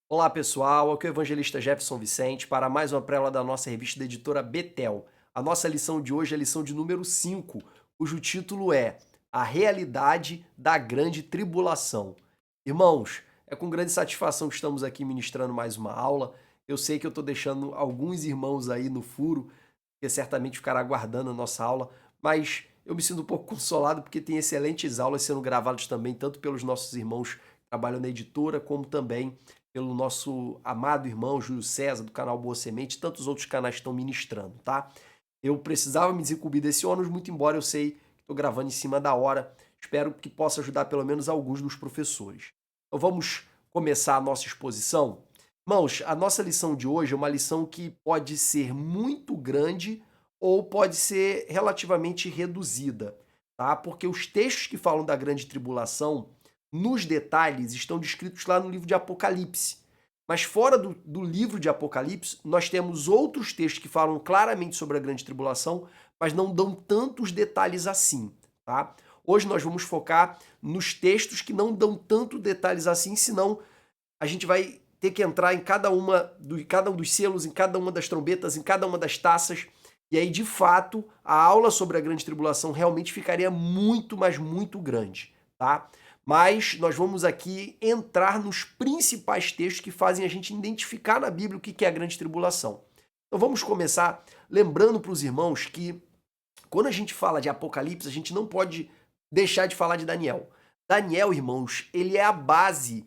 Olá pessoal, aqui é o evangelista Jefferson Vicente para mais uma préula da nossa revista da editora Betel. A nossa lição de hoje é a lição de número 5, cujo título é A Realidade da Grande Tribulação. Irmãos, é com grande satisfação que estamos aqui ministrando mais uma aula. Eu sei que eu estou deixando alguns irmãos aí no furo, que certamente ficará aguardando a nossa aula, mas eu me sinto um pouco consolado porque tem excelentes aulas sendo gravadas também, tanto pelos nossos irmãos que trabalham na editora, como também pelo nosso amado irmão Júlio César, do canal Boa Semente, e tantos outros canais que estão ministrando, tá? Eu precisava me desincumbir desse ônus, muito embora eu sei que estou gravando em cima da hora. Espero que possa ajudar pelo menos alguns dos professores. Então vamos começar a nossa exposição? Irmãos, a nossa lição de hoje é uma lição que pode ser muito grande ou pode ser relativamente reduzida, tá? Porque os textos que falam da grande tribulação, nos detalhes, estão descritos lá no livro de Apocalipse. Mas fora do livro de Apocalipse, nós temos outros textos que falam claramente sobre a grande tribulação, mas não dão tantos detalhes assim, tá? Hoje nós vamos focar nos textos que não dão tanto detalhes assim, senão a gente vai ter que entrar em cada um dos selos, em cada uma das trombetas, em cada uma das taças, e aí, de fato, a aula sobre a grande tribulação realmente ficaria muito, mas muito grande, tá? Mas nós vamos aqui entrar nos principais textos que fazem a gente identificar na Bíblia o que é a grande tribulação. Então vamos começar lembrando para os irmãos que quando a gente fala de Apocalipse, a gente não pode deixar de falar de Daniel. Daniel, irmãos, ele é a base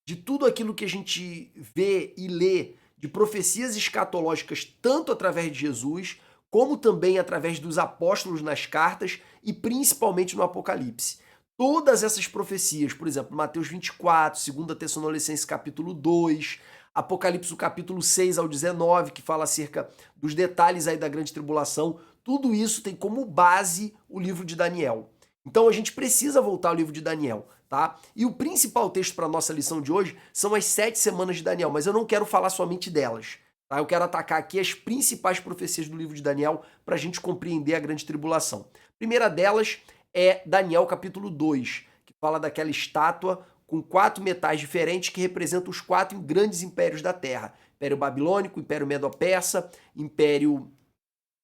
de tudo aquilo que a gente vê e lê de profecias escatológicas, tanto através de Jesus, como também através dos apóstolos nas cartas e principalmente no Apocalipse. Todas essas profecias, por exemplo, Mateus 24, 2 Tessalonicenses capítulo 2, Apocalipse capítulo 6 ao 19, que fala acerca dos detalhes aí da grande tribulação, tudo isso tem como base o livro de Daniel. Então a gente precisa voltar ao livro de Daniel, tá? E o principal texto para a nossa lição de hoje são as 7 semanas de Daniel, mas eu não quero falar somente delas, tá? Eu quero atacar aqui as principais profecias do livro de Daniel para a gente compreender a grande tribulação. A primeira delas é Daniel capítulo 2, que fala daquela estátua com 4 metais diferentes que representam os 4 grandes impérios da Terra. Império Babilônico, Império Medo-Persa, Império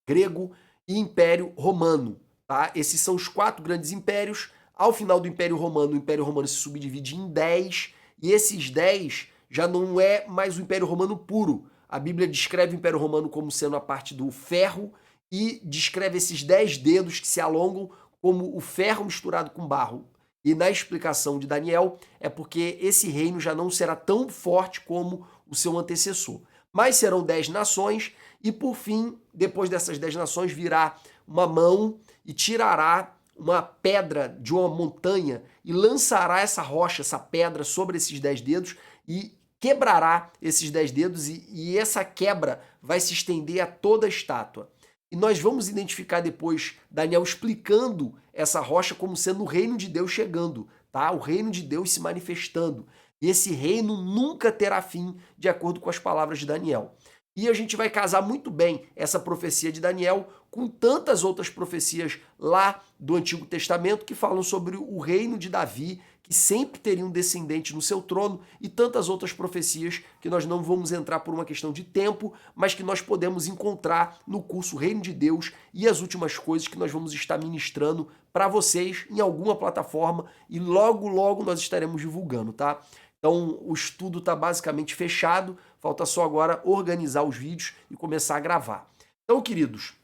Grego e Império Romano. Tá? Esses são os 4 grandes impérios. Ao final do Império Romano, o Império Romano se subdivide em 10, e esses 10 já não é mais o Império Romano puro. A Bíblia descreve o Império Romano como sendo a parte do ferro e descreve esses 10 dedos que se alongam como o ferro misturado com barro. E na explicação de Daniel é porque esse reino já não será tão forte como o seu antecessor. Mas serão 10 nações e por fim, depois dessas 10 nações, virá uma mão e tirará uma pedra de uma montanha e lançará essa rocha, essa pedra sobre esses 10 dedos e quebrará esses 10 dedos e essa quebra vai se estender a toda a estátua. E nós vamos identificar depois Daniel explicando essa rocha como sendo o reino de Deus chegando, tá? O reino de Deus se manifestando. E esse reino nunca terá fim, de acordo com as palavras de Daniel. E a gente vai casar muito bem essa profecia de Daniel com tantas outras profecias lá do Antigo Testamento que falam sobre o reino de Davi, que sempre teria um descendente no seu trono, e tantas outras profecias que nós não vamos entrar por uma questão de tempo, mas que nós podemos encontrar no curso Reino de Deus e as últimas coisas que nós vamos estar ministrando para vocês em alguma plataforma e logo, logo nós estaremos divulgando, tá? Então o estudo está basicamente fechado, falta só agora organizar os vídeos e começar a gravar. Então, queridos,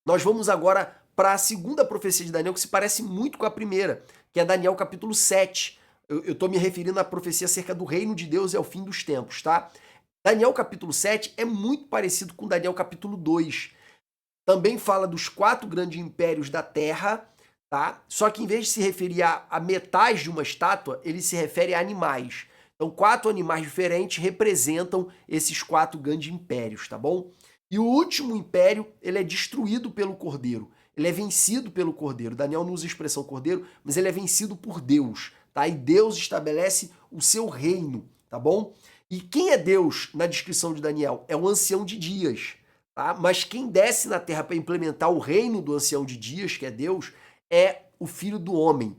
nós vamos agora para a segunda profecia de Daniel, que se parece muito com a primeira, que é Daniel capítulo 7. Eu estou me referindo à profecia acerca do reino de Deus e ao fim dos tempos, tá? Daniel capítulo 7 é muito parecido com Daniel capítulo 2. Também fala dos 4 grandes impérios da Terra, tá? Só que em vez de se referir a metais de uma estátua, ele se refere a animais. Então, 4 animais diferentes representam esses 4 grandes impérios, tá bom? E o último império, ele é destruído pelo Cordeiro. Ele é vencido pelo Cordeiro. Daniel não usa a expressão Cordeiro, mas ele é vencido por Deus, tá? E Deus estabelece o seu reino, tá bom? E quem é Deus na descrição de Daniel? É o ancião de dias, tá? Mas quem desce na terra para implementar o reino do ancião de dias, que é Deus, é o filho do homem.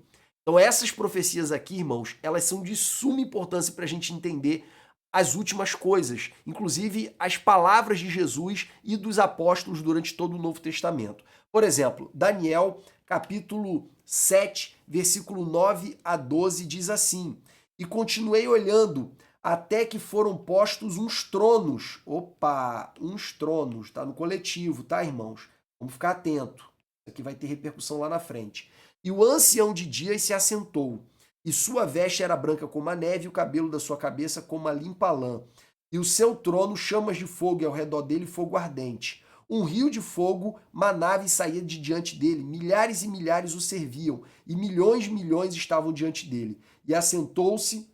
Então essas profecias aqui, irmãos, elas são de suma importância para a gente entender as últimas coisas, inclusive as palavras de Jesus e dos apóstolos durante todo o Novo Testamento. Por exemplo, Daniel, capítulo 7, versículo 9 a 12, diz assim: E continuei olhando até que foram postos uns tronos. Opa, uns tronos, tá no coletivo, tá, irmãos? Vamos ficar atento. Isso aqui vai ter repercussão lá na frente. E o ancião de dias se assentou, e sua veste era branca como a neve, e o cabelo da sua cabeça como a limpa lã. E o seu trono chamas de fogo, e ao redor dele fogo ardente. Um rio de fogo manava e saía de diante dele. Milhares e milhares o serviam, e milhões estavam diante dele. E assentou-se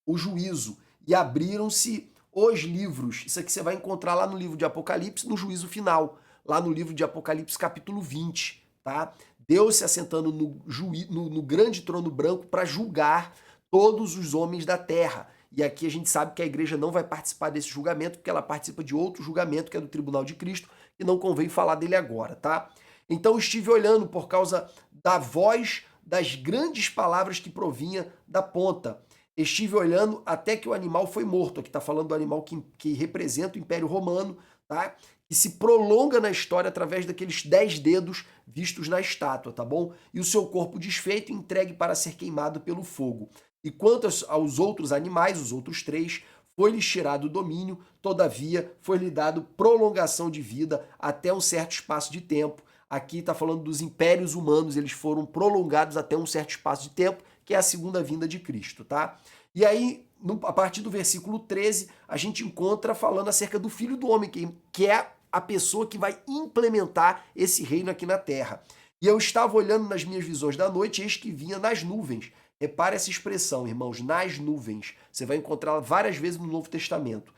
o juízo, e abriram-se os livros. Isso aqui você vai encontrar lá no livro de Apocalipse, no juízo final, lá no livro de Apocalipse, capítulo 20, tá? Deus se assentando no grande trono branco para julgar todos os homens da terra. E aqui a gente sabe que a igreja não vai participar desse julgamento, porque ela participa de outro julgamento, que é do tribunal de Cristo, e não convém falar dele agora, tá? Então estive olhando por causa da voz das grandes palavras que provinha da ponta. Estive olhando até que o animal foi morto. Aqui está falando do animal que representa o Império Romano, tá? E se prolonga na história através daqueles 10 dedos vistos na estátua, tá bom? E o seu corpo desfeito entregue para ser queimado pelo fogo. E quanto aos outros animais, os outros 3, foi-lhes tirado o domínio, todavia foi-lhe dado prolongação de vida até um certo espaço de tempo. Aqui está falando dos impérios humanos, eles foram prolongados até um certo espaço de tempo, que é a segunda vinda de Cristo, tá? E aí, a partir do versículo 13, a gente encontra falando acerca do Filho do Homem, que é a pessoa que vai implementar esse reino aqui na Terra. E eu estava olhando nas minhas visões da noite, eis que vinha nas nuvens. Repare essa expressão, irmãos, nas nuvens. Você vai encontrá-la várias vezes no Novo Testamento.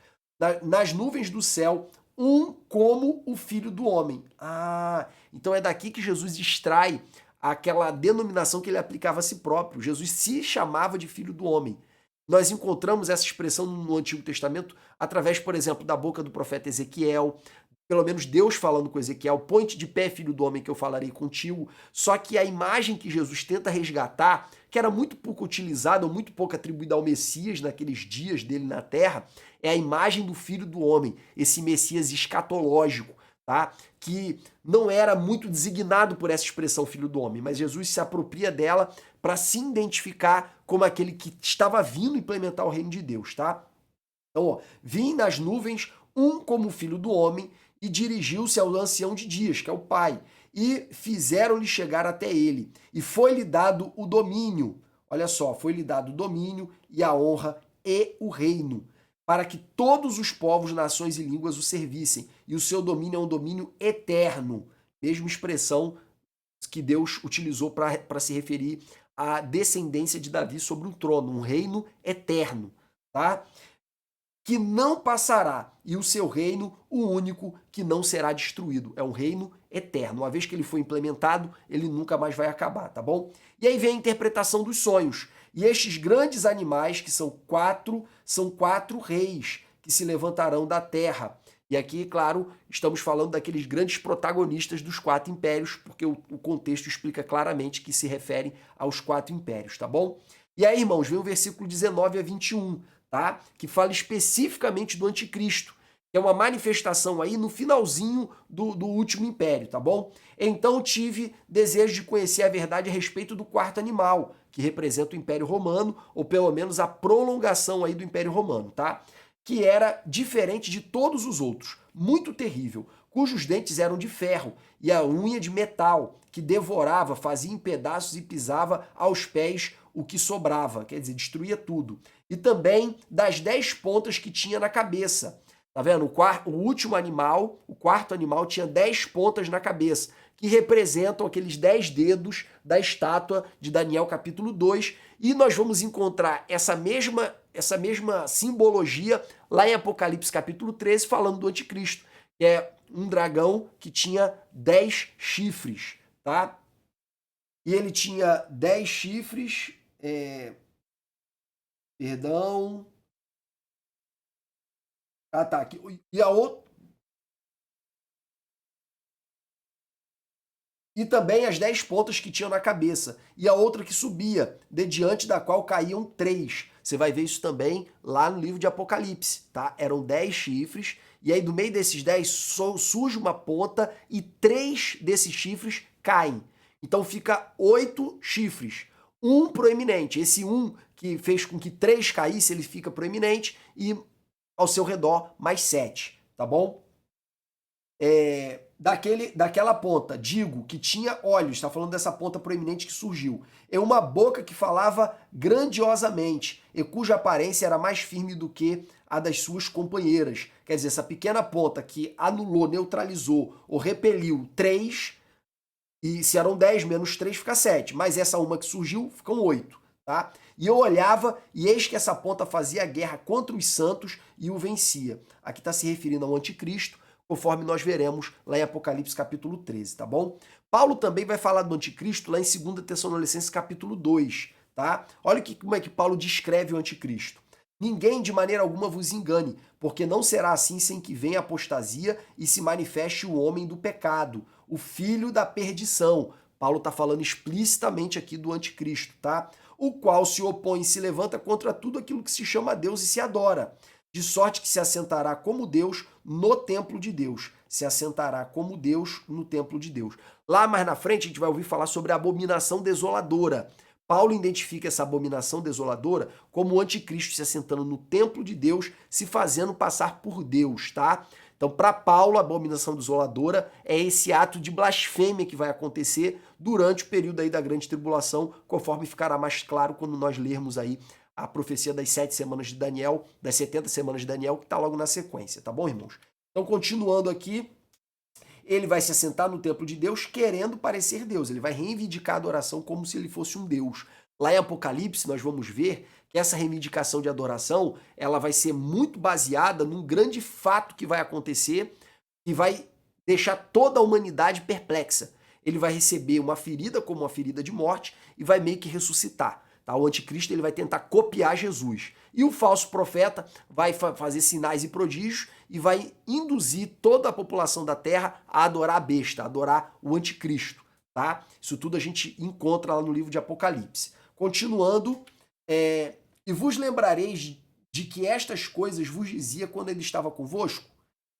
Nas nuvens do céu, um como o Filho do Homem. Ah, então é daqui que Jesus extrai aquela denominação que ele aplicava a si próprio. Jesus se chamava de Filho do Homem. Nós encontramos essa expressão no Antigo Testamento através, por exemplo, da boca do profeta Ezequiel, pelo menos Deus falando com Ezequiel: põe-te de pé, filho do homem, que eu falarei contigo. Só que a imagem que Jesus tenta resgatar, que era muito pouco utilizada, ou muito pouco atribuída ao Messias naqueles dias dele na terra, é a imagem do filho do homem, esse Messias escatológico, tá? Que não era muito designado por essa expressão filho do homem, mas Jesus se apropria dela para se identificar como aquele que estava vindo implementar o reino de Deus, tá? Então, ó, vim nas nuvens, um como filho do homem, e dirigiu-se ao ancião de dias, que é o Pai, e fizeram-lhe chegar até ele, e foi-lhe dado o domínio. Olha só, foi-lhe dado o domínio e a honra e o reino, para que todos os povos, nações e línguas o servissem, e o seu domínio é um domínio eterno. Mesma expressão que Deus utilizou para se referir à descendência de Davi sobre um trono, um reino eterno, tá? Que não passará, e o seu reino, o único que não será destruído. É um reino eterno. Uma vez que ele foi implementado, ele nunca mais vai acabar, tá bom? E aí vem a interpretação dos sonhos. E estes grandes animais, que são quatro reis que se levantarão da terra. E aqui, claro, estamos falando daqueles grandes protagonistas dos 4 impérios, porque o contexto explica claramente que se refere aos 4 impérios, tá bom? E aí, irmãos, vem o versículo 19 a 21, tá? Que fala especificamente do anticristo, que é uma manifestação aí no finalzinho do último império, tá bom? Então tive desejo de conhecer a verdade a respeito do 4º animal, que representa o Império Romano, ou pelo menos a prolongação aí do Império Romano, tá? Que era diferente de todos os outros, muito terrível, cujos dentes eram de ferro e a unha de metal, que devorava, fazia em pedaços e pisava aos pés o que sobrava, quer dizer, destruía tudo. E também das 10 pontas que tinha na cabeça. Tá vendo? O último animal, o 4º animal, tinha 10 pontas na cabeça, que representam aqueles 10 dedos da estátua de Daniel capítulo 2. E nós vamos encontrar essa mesma simbologia lá em Apocalipse capítulo 13, falando do anticristo, que é um dragão que tinha 10 chifres, tá? E ele tinha 10 chifres, perdão. Ah, tá. Aqui. E a outra. E também as 10 pontas que tinham na cabeça, e a outra que subia, de diante da qual caíam 3, Você vai ver isso também lá no livro de Apocalipse, tá? Eram 10 chifres, e aí do meio desses 10 surge uma ponta e 3 desses chifres caem. Então fica 8 chifres, um proeminente. Esse um que fez com que 3 caísse, ele fica proeminente, e ao seu redor mais 7, tá bom? Daquela ponta, digo, que tinha olhos, está falando dessa ponta proeminente que surgiu, e uma boca que falava grandiosamente, e cuja aparência era mais firme do que a das suas companheiras. Quer dizer, essa pequena ponta que anulou, neutralizou ou repeliu 3, e se eram 10 menos 3 fica 7, mas essa uma que surgiu ficam 8, tá? E eu olhava, e eis que essa ponta fazia guerra contra os santos e o vencia. Aqui está se referindo ao anticristo, conforme nós veremos lá em Apocalipse capítulo 13, tá bom? Paulo também vai falar do anticristo lá em 2 Tessalonicenses capítulo 2, tá? Olha como é que Paulo descreve o anticristo. Ninguém de maneira alguma vos engane, porque não será assim sem que venha a apostasia e se manifeste o homem do pecado, o filho da perdição. Paulo está falando explicitamente aqui do anticristo, tá? O qual se opõe e se levanta contra tudo aquilo que se chama Deus e se adora, de sorte que se assentará como Deus no templo de Deus. Se assentará como Deus no templo de Deus. Lá mais na frente a gente vai ouvir falar sobre a abominação desoladora. Paulo identifica essa abominação desoladora como o anticristo se assentando no templo de Deus, se fazendo passar por Deus, tá? Então, para Paulo, a abominação desoladora é esse ato de blasfêmia que vai acontecer durante o período aí da grande tribulação, conforme ficará mais claro quando nós lermos aí a profecia das 7 semanas de Daniel, das 70 semanas de Daniel, que está logo na sequência, tá bom, irmãos? Então, continuando aqui, ele vai se assentar no templo de Deus querendo parecer Deus. Ele vai reivindicar a adoração como se ele fosse um Deus. Lá em Apocalipse, nós vamos ver que essa reivindicação de adoração, ela vai ser muito baseada num grande fato que vai acontecer e vai deixar toda a humanidade perplexa. Ele vai receber uma ferida como uma ferida de morte e vai meio que ressuscitar. Tá? O anticristo ele vai tentar copiar Jesus. E o falso profeta vai fazer sinais e prodígios e vai induzir toda a população da terra a adorar a besta, a adorar o anticristo. Tá? Isso tudo a gente encontra lá no livro de Apocalipse. Continuando, e vos lembrareis de que estas coisas vos dizia quando ele estava convosco?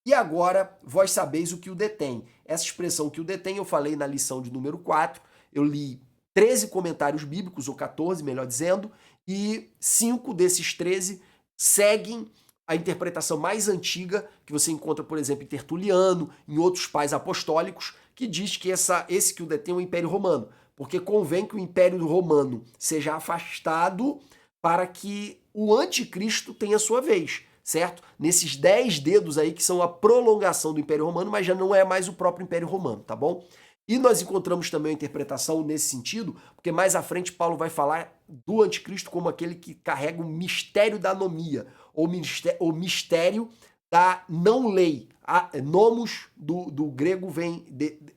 E agora vós sabeis o que o detém. Essa expressão que o detém eu falei na lição de número 4, eu li 13 comentários bíblicos, ou 14, melhor dizendo, e 5 desses 13 seguem a interpretação mais antiga, que você encontra, por exemplo, em Tertuliano, em outros pais apostólicos, que diz que esse que o detém é o Império Romano, porque convém que o Império Romano seja afastado para que o anticristo tenha sua vez, certo? Nesses 10 dedos aí que são a prolongação do Império Romano, mas já não é mais o próprio Império Romano, tá bom? E nós encontramos também a interpretação nesse sentido, porque mais à frente Paulo vai falar do anticristo como aquele que carrega o mistério da anomia, ou mistério da não lei. Nomos do grego vem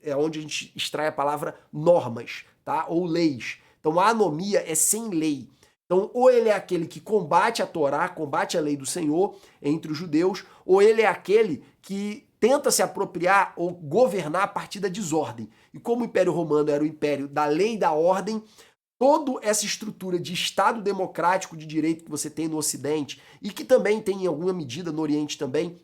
é onde a gente extrai a palavra normas, tá? Ou leis. Então a anomia é sem lei. Então ou ele é aquele que combate a Torá, combate a lei do Senhor entre os judeus, ou ele é aquele que tenta se apropriar ou governar a partir da desordem. E como o Império Romano era o império da lei e da ordem, toda essa estrutura de Estado democrático de direito que você tem no Ocidente, e que também tem em alguma medida no Oriente também,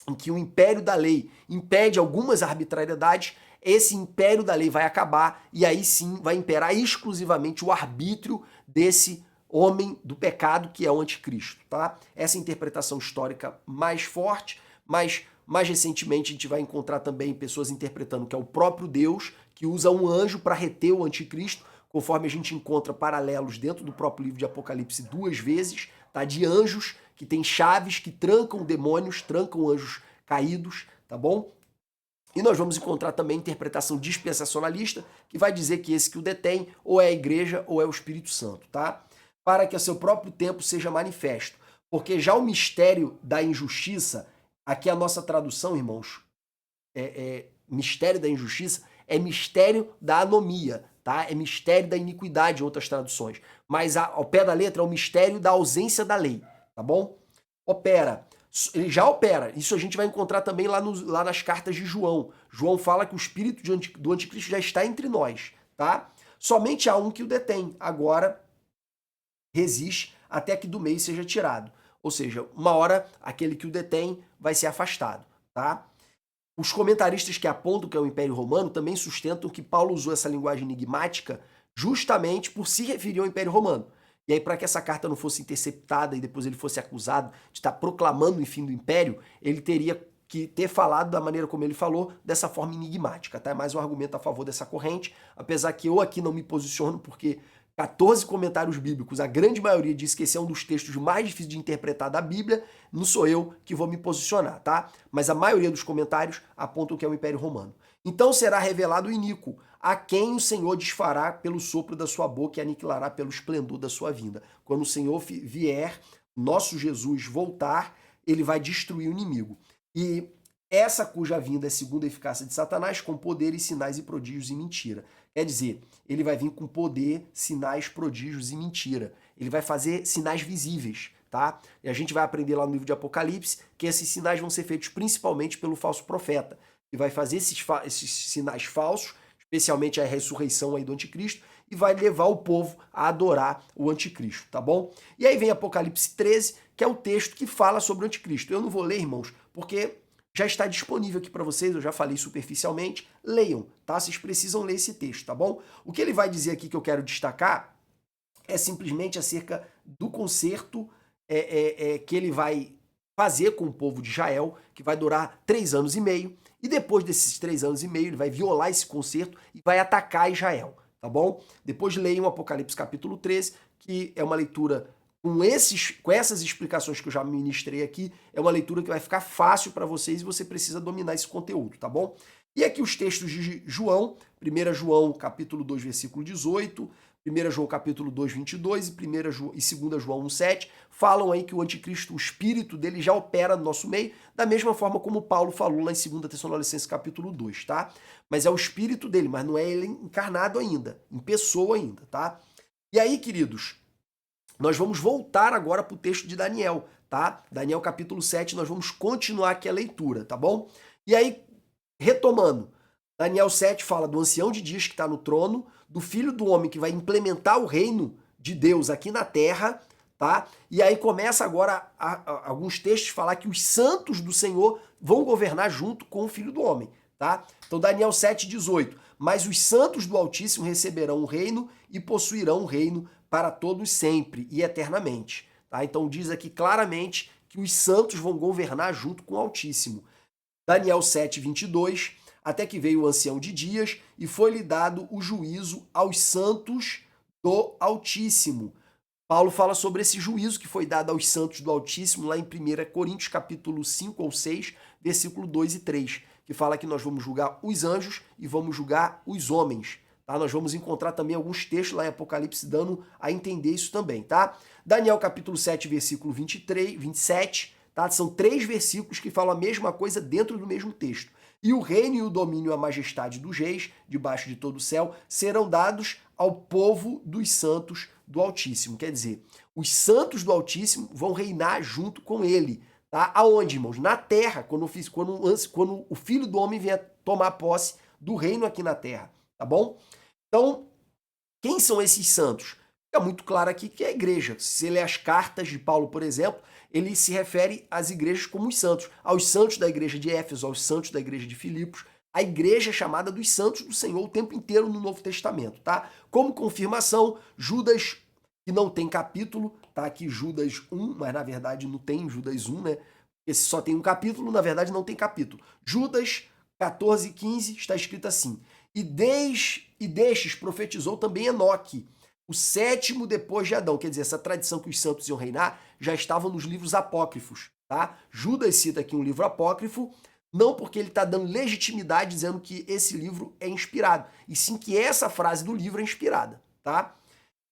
em que o império da lei impede algumas arbitrariedades, esse império da lei vai acabar e aí sim vai imperar exclusivamente o arbítrio desse homem do pecado que é o anticristo, tá? Essa interpretação histórica mais forte, mas mais recentemente a gente vai encontrar também pessoas interpretando que é o próprio Deus que usa um anjo para reter o anticristo, conforme a gente encontra paralelos dentro do próprio livro de Apocalipse 2 vezes, tá? De anjos que têm chaves que trancam demônios, trancam anjos caídos, tá bom? E nós vamos encontrar também a interpretação dispensacionalista, que vai dizer que esse que o detém ou é a igreja ou é o Espírito Santo, tá? Para que a seu próprio tempo seja manifesto. Porque já o mistério da injustiça, aqui a nossa tradução, irmãos, mistério da injustiça, é mistério da anomia, tá? É mistério da iniquidade em outras traduções. Mas ao pé da letra é o mistério da ausência da lei, tá bom? Opera. Ele já opera. Isso a gente vai encontrar também lá nas cartas de João. João fala que o espírito do anticristo já está entre nós, tá? Somente há um que o detém. Agora resiste até que do meio seja tirado. Ou seja, uma hora aquele que o detém vai ser afastado, tá? Os comentaristas que apontam que é o Império Romano também sustentam que Paulo usou essa linguagem enigmática justamente por se referir ao Império Romano. E aí, para que essa carta não fosse interceptada e depois ele fosse acusado de estar proclamando o fim do Império, ele teria que ter falado da maneira como ele falou, dessa forma enigmática, tá? É mais um argumento a favor dessa corrente, apesar que eu aqui não me posiciono porque 14 comentários bíblicos, a grande maioria diz que esse é um dos textos mais difíceis de interpretar da Bíblia, não sou eu que vou me posicionar, tá? Mas a maioria dos comentários apontam que é o Império Romano. Então será revelado o iníquo, a quem o Senhor desfará pelo sopro da sua boca e aniquilará pelo esplendor da sua vinda. Quando o Senhor vier, nosso Jesus voltar, ele vai destruir o inimigo. E essa cuja vinda é segundo a eficácia de Satanás, com poderes, sinais e prodígios e mentira. Quer dizer, ele vai vir com poder, sinais, prodígios e mentira. Ele vai fazer sinais visíveis, tá? E a gente vai aprender lá no livro de Apocalipse que esses sinais vão ser feitos principalmente pelo falso profeta, que vai fazer esses sinais falsos, especialmente a ressurreição aí do anticristo, e vai levar o povo a adorar o anticristo, tá bom? E aí vem Apocalipse 13, que é o texto que fala sobre o anticristo. Eu não vou ler, irmãos, porque já está disponível aqui para vocês, eu já falei superficialmente, leiam, tá? Vocês precisam ler esse texto, tá bom? O que ele vai dizer aqui que eu quero destacar é simplesmente acerca do concerto que ele vai fazer com o povo de Israel, que vai durar 3 anos e meio, e depois desses 3 anos e meio ele vai violar esse concerto e vai atacar Israel, tá bom? Depois leiam Apocalipse capítulo 13, que é uma leitura com essas explicações que eu já ministrei aqui, é uma leitura que vai ficar fácil para vocês e você precisa dominar esse conteúdo, tá bom? E aqui os textos de João, 1 João capítulo 2, versículo 18, 1 João capítulo 2, 22 e 2 João 1, 7, falam aí que o anticristo, o espírito dele já opera no nosso meio, da mesma forma como Paulo falou lá em 2 Tessalonicenses capítulo 2, tá? Mas é o espírito dele, mas não é ele encarnado ainda, em pessoa ainda, tá? E aí, queridos, nós vamos voltar agora para o texto de Daniel, tá? Daniel capítulo 7, nós vamos continuar aqui a leitura, tá bom? E aí, retomando, Daniel 7 fala do ancião de dias que está no trono, do filho do homem que vai implementar o reino de Deus aqui na terra, tá? E aí começa agora alguns textos falar que os santos do Senhor vão governar junto com o filho do homem, tá? Então Daniel 7:18, mas os santos do Altíssimo receberão o reino e possuirão o reino para todos sempre e eternamente. Tá? Então diz aqui claramente que os santos vão governar junto com o Altíssimo. Daniel 7:22, até que veio o ancião de dias e foi-lhe dado o juízo aos santos do Altíssimo. Paulo fala sobre esse juízo que foi dado aos santos do Altíssimo lá em 1 Coríntios capítulo 5 ou 6, versículo 2 e 3, que fala que nós vamos julgar os anjos e vamos julgar os homens. Tá? Nós vamos encontrar também alguns textos lá em Apocalipse dando a entender isso também, tá? Daniel capítulo 7, versículo 23, 27, tá? São 3 versículos que falam a mesma coisa dentro do mesmo texto. E o reino e o domínio e a majestade dos reis, debaixo de todo o céu, serão dados ao povo dos santos do Altíssimo. Quer dizer, os santos do Altíssimo vão reinar junto com ele. Tá? Aonde, irmãos? Na terra, quando o Filho do Homem vier tomar posse do reino aqui na terra. Tá bom? Então, quem são esses santos? Fica muito claro aqui que é a igreja. Se você ler as cartas de Paulo, por exemplo, ele se refere às igrejas como os santos. Aos santos da igreja de Éfeso, aos santos da igreja de Filipos. A igreja é chamada dos santos do Senhor o tempo inteiro no Novo Testamento, tá? Como confirmação, Judas, que não tem capítulo, tá aqui Judas 1, mas na verdade não tem Judas 1, né? Esse só tem um capítulo, na verdade não tem capítulo. Judas 14:15 está escrito assim: E destes profetizou também Enoque, o 7º depois de Adão. Quer dizer, essa tradição que os santos iam reinar já estava nos livros apócrifos, tá? Judas cita aqui um livro apócrifo, não porque ele está dando legitimidade dizendo que esse livro é inspirado, e sim que essa frase do livro é inspirada, tá?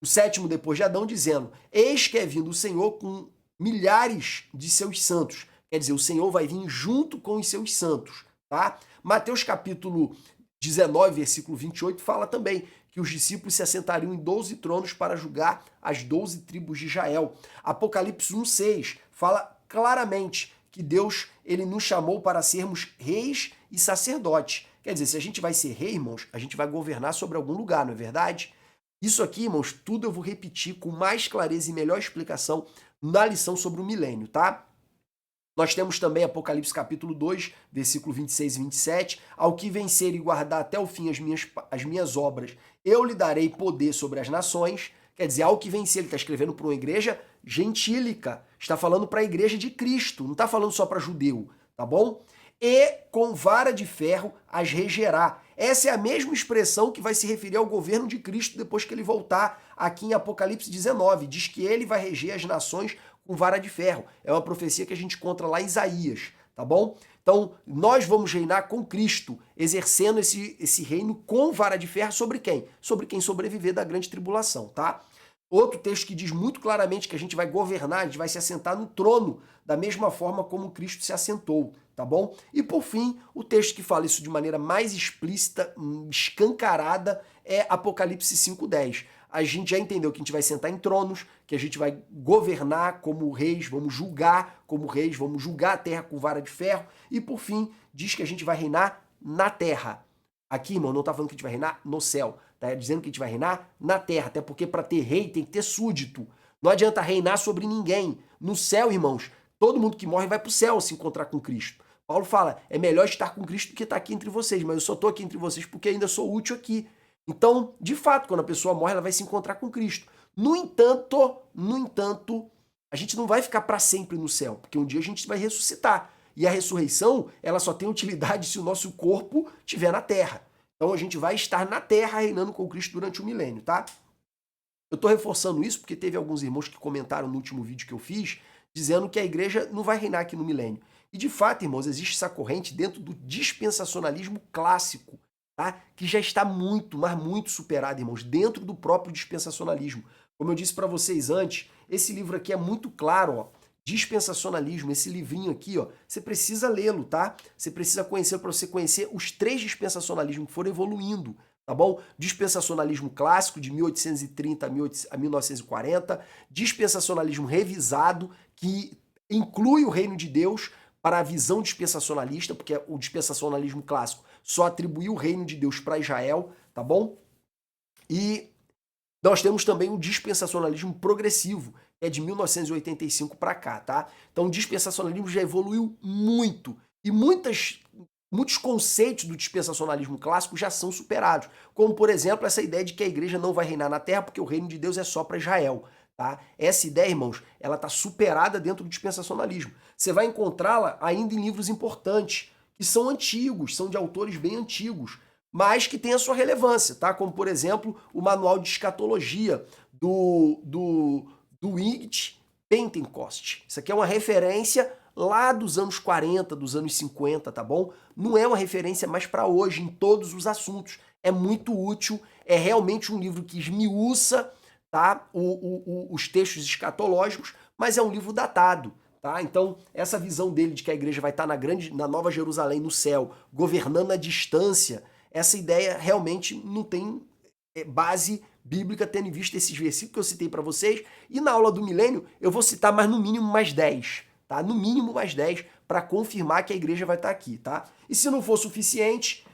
O 7º depois de Adão dizendo: Eis que é vindo o Senhor com milhares de seus santos. Quer dizer, o Senhor vai vir junto com os seus santos, tá? Mateus capítulo 19, versículo 28, fala também que os discípulos se assentariam em 12 tronos para julgar as 12 tribos de Israel. Apocalipse 1:6 fala claramente que Deus ele nos chamou para sermos reis e sacerdotes. Quer dizer, se a gente vai ser rei, irmãos, a gente vai governar sobre algum lugar, não é verdade? Isso aqui, irmãos, tudo eu vou repetir com mais clareza e melhor explicação na lição sobre o milênio, tá? Nós temos também Apocalipse capítulo 2, versículo 26 e 27. Ao que vencer e guardar até o fim as minhas obras, eu lhe darei poder sobre as nações. Quer dizer, ao que vencer, ele está escrevendo para uma igreja gentílica. Está falando para a igreja de Cristo, não está falando só para judeu, tá bom? E com vara de ferro as regerá. Essa é a mesma expressão que vai se referir ao governo de Cristo depois que ele voltar aqui em Apocalipse 19. Diz que ele vai reger as nações com vara de ferro. É uma profecia que a gente encontra lá em Isaías, tá bom? Então, nós vamos reinar com Cristo, exercendo esse reino com vara de ferro sobre quem? Sobre quem sobreviver da grande tribulação, tá? Outro texto que diz muito claramente que a gente vai governar, a gente vai se assentar no trono, da mesma forma como Cristo se assentou, tá bom? E por fim, o texto que fala isso de maneira mais explícita, escancarada, é Apocalipse 5:10. A gente já entendeu que a gente vai sentar em tronos, que a gente vai governar como reis, vamos julgar como reis, vamos julgar a terra com vara de ferro, e por fim, diz que a gente vai reinar na terra. Aqui, irmão, não está falando que a gente vai reinar no céu, tá dizendo que a gente vai reinar na terra, até porque para ter rei tem que ter súdito. Não adianta reinar sobre ninguém. No céu, irmãos, todo mundo que morre vai para o céu se encontrar com Cristo. Paulo fala, é melhor estar com Cristo do que estar aqui entre vocês, mas eu só estou aqui entre vocês porque ainda sou útil aqui. Então, de fato, quando a pessoa morre, ela vai se encontrar com Cristo. No entanto, a gente não vai ficar para sempre no céu, porque um dia a gente vai ressuscitar. E a ressurreição, ela só tem utilidade se o nosso corpo estiver na terra. Então a gente vai estar na terra reinando com Cristo durante o milênio, tá? Eu estou reforçando isso porque teve alguns irmãos que comentaram no último vídeo que eu fiz, dizendo que a igreja não vai reinar aqui no milênio. E de fato, irmãos, existe essa corrente dentro do dispensacionalismo clássico, tá? Que já está muito, mas muito superado, irmãos, dentro do próprio dispensacionalismo. Como eu disse para vocês antes, esse livro aqui é muito claro, ó. Dispensacionalismo, esse livrinho aqui, ó, você precisa lê-lo, tá? Você precisa conhecer para você conhecer os 3 dispensacionalismos que foram evoluindo, tá bom? Dispensacionalismo clássico, de 1830 a 1940, dispensacionalismo revisado, que inclui o reino de Deus para a visão dispensacionalista, porque o dispensacionalismo clássico só atribuiu o reino de Deus para Israel, tá bom? E nós temos também o dispensacionalismo progressivo, que é de 1985 para cá, tá? Então o dispensacionalismo já evoluiu muito e muitos conceitos do dispensacionalismo clássico já são superados, como por exemplo essa ideia de que a igreja não vai reinar na terra porque o reino de Deus é só para Israel. Tá? Essa ideia, irmãos, ela está superada dentro do dispensacionalismo. Você vai encontrá-la ainda em livros importantes, que são antigos, são de autores bem antigos, mas que têm a sua relevância, tá? Como, por exemplo, o Manual de Escatologia do Igt Pentecost. Isso aqui é uma referência lá dos anos 40, dos anos 50, tá bom? Não é uma referência mais para hoje em todos os assuntos. É muito útil, é realmente um livro que esmiuça, tá? Os textos escatológicos, mas é um livro datado. Tá? Então, essa visão dele de que a igreja vai estar na Nova Jerusalém, no céu, governando à distância, essa ideia realmente não tem base bíblica, tendo em vista esses versículos que eu citei para vocês. E na aula do milênio, eu vou citar mais no mínimo mais 10. Tá? No mínimo mais 10 para confirmar que a igreja vai estar aqui. Tá? E se não for suficiente,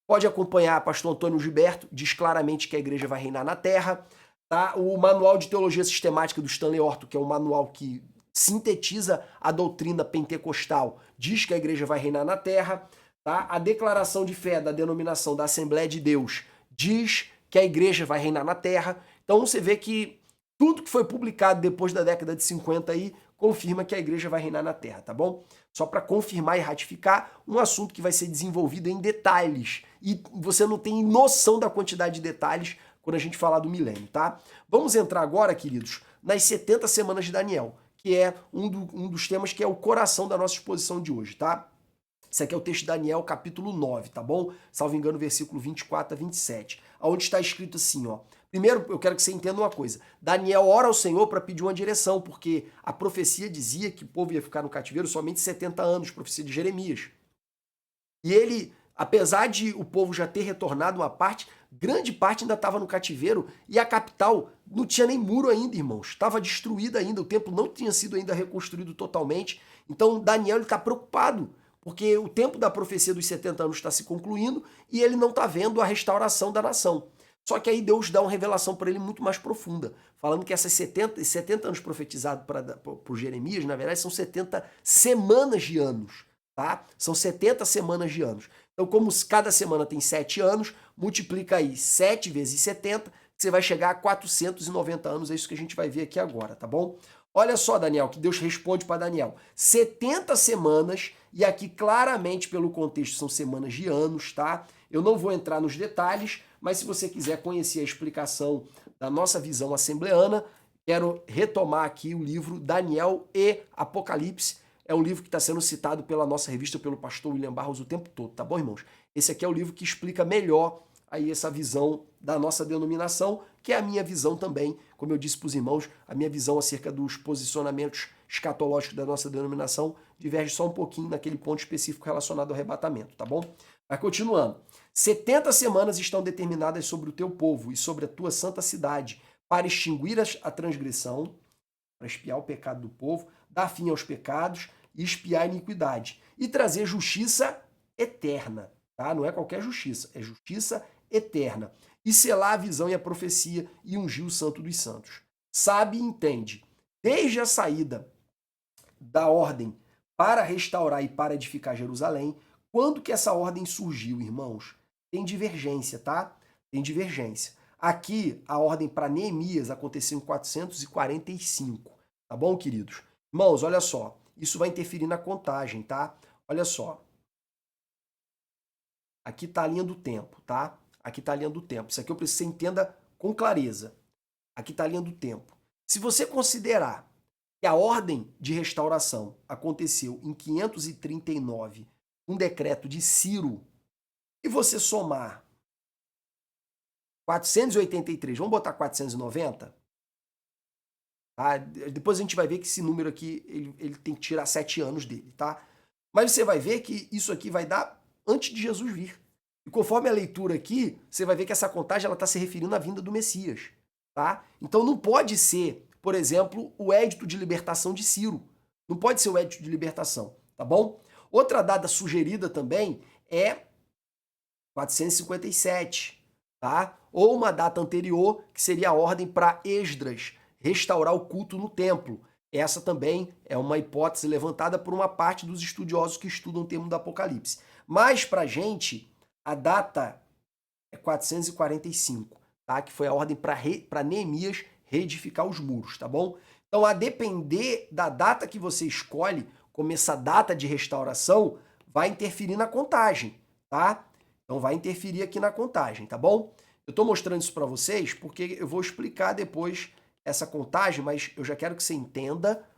pode acompanhar pastor Antônio Gilberto, diz claramente que a igreja vai reinar na terra. Tá? O Manual de Teologia Sistemática do Stanley Orton, que é um manual que sintetiza a doutrina pentecostal, diz que a igreja vai reinar na terra. Tá? A declaração de fé da denominação da Assembleia de Deus diz que a igreja vai reinar na terra. Então você vê que tudo que foi publicado depois da década de 50 aí confirma que a igreja vai reinar na terra, tá bom? Só para confirmar e ratificar um assunto que vai ser desenvolvido em detalhes. E você não tem noção da quantidade de detalhes quando a gente falar do milênio, tá? Vamos entrar agora, queridos, nas 70 semanas de Daniel, que é um dos temas que é o coração da nossa exposição de hoje, tá? Esse aqui é o texto de Daniel, capítulo 9, tá bom? Salvo engano, versículo 24 a 27, onde está escrito assim, ó. Primeiro, eu quero que você entenda uma coisa. Daniel ora ao Senhor para pedir uma direção, porque a profecia dizia que o povo ia ficar no cativeiro somente 70 anos, profecia de Jeremias. E ele, apesar de o povo já ter retornado uma parte, grande parte ainda estava no cativeiro e a capital não tinha nem muro ainda, irmãos. Estava destruída ainda, o templo não tinha sido ainda reconstruído totalmente. Então Daniel está preocupado, porque o tempo da profecia dos 70 anos está se concluindo e ele não está vendo a restauração da nação. Só que aí Deus dá uma revelação para ele muito mais profunda, falando que essas 70 anos profetizados por Jeremias, na verdade, são 70 semanas de anos, tá? São 70 semanas de anos. Então, como cada semana tem 7 anos, multiplica aí 7 vezes 70, você vai chegar a 490 anos, é isso que a gente vai ver aqui agora, tá bom? Olha só, Daniel, que Deus responde para Daniel. 70 semanas, e aqui claramente pelo contexto são semanas de anos, tá? Eu não vou entrar nos detalhes, mas se você quiser conhecer a explicação da nossa visão assembleana, quero retomar aqui o livro Daniel e Apocalipse. É um livro que está sendo citado pela nossa revista, pelo pastor William Barros o tempo todo, tá bom, irmãos? Esse aqui é o livro que explica melhor aí essa visão da nossa denominação, que é a minha visão também, como eu disse para os irmãos, a minha visão acerca dos posicionamentos escatológicos da nossa denominação diverge só um pouquinho naquele ponto específico relacionado ao arrebatamento, tá bom? Mas continuando. 70 semanas estão determinadas sobre o teu povo e sobre a tua santa cidade, para extinguir a transgressão, para espiar o pecado do povo, dar fim aos pecados e espiar a iniquidade, e trazer justiça eterna, tá? Não é qualquer justiça, é justiça eterna. E selar a visão e a profecia e ungir o santo dos santos. Sabe e entende, desde a saída da ordem para restaurar e para edificar Jerusalém, quando que essa ordem surgiu, irmãos? Tem divergência, tá? Tem divergência. Aqui, a ordem para Neemias aconteceu em 445, tá bom, queridos? Irmãos, olha só, isso vai interferir na contagem, tá? Olha só. Aqui tá a linha do tempo, tá? Aqui tá a linha do tempo. Isso aqui eu preciso que você entenda com clareza. Aqui tá a linha do tempo. Se você considerar que a ordem de restauração aconteceu em 539, um decreto de Ciro, e você somar 483, vamos botar 490? Tá? Depois a gente vai ver que esse número aqui, ele tem que tirar 7 anos dele, tá? Mas você vai ver que isso aqui vai dar antes de Jesus vir. E conforme a leitura aqui, você vai ver que essa contagem está se referindo à vinda do Messias, tá? Então não pode ser, por exemplo, o édito de libertação de Ciro. Não pode ser o édito de libertação, tá bom? Outra data sugerida também é 457, tá? Ou uma data anterior, que seria a ordem para Esdras restaurar o culto no templo. Essa também é uma hipótese levantada por uma parte dos estudiosos que estudam o termo do Apocalipse. Mas para a gente, a data é 445, tá? Que foi a ordem para Neemias reedificar os muros, tá bom? Então, a depender da data que você escolhe, como essa data de restauração, vai interferir na contagem, tá? Então vai interferir aqui na contagem, tá bom? Eu estou mostrando isso para vocês porque eu vou explicar depois essa contagem, mas eu já quero que você entenda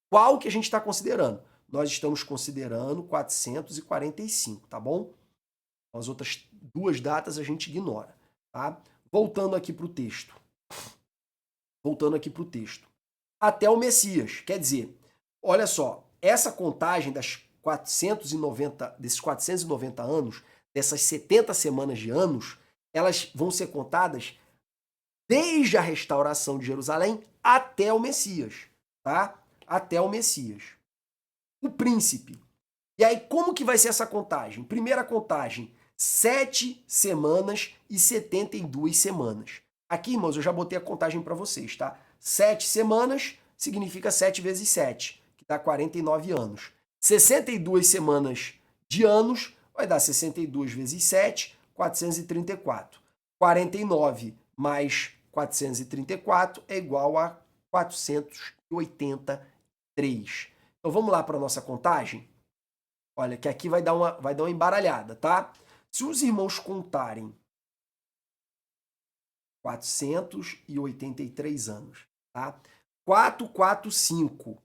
qual que a gente está considerando. Nós estamos considerando 445, tá bom? As outras duas datas a gente ignora, tá? Voltando aqui para o texto. Voltando aqui para o texto. Até o Messias. Quer dizer, olha só, essa contagem desses 490 anos, dessas 70 semanas de anos, elas vão ser contadas desde a restauração de Jerusalém até o Messias, tá? Até o Messias. O príncipe. E aí, como que vai ser essa contagem? Primeira contagem, 7 semanas e 72 semanas. Aqui, irmãos, eu já botei a contagem para vocês, tá? 7 semanas significa 7 vezes 7, que dá 49 anos. 62 semanas de anos vai dar 62 vezes 7, 434. 49 mais 434 é igual a 483. Então vamos lá para a nossa contagem? Olha, que aqui vai dar uma embaralhada, tá? Se os irmãos contarem 483 anos, tá? 445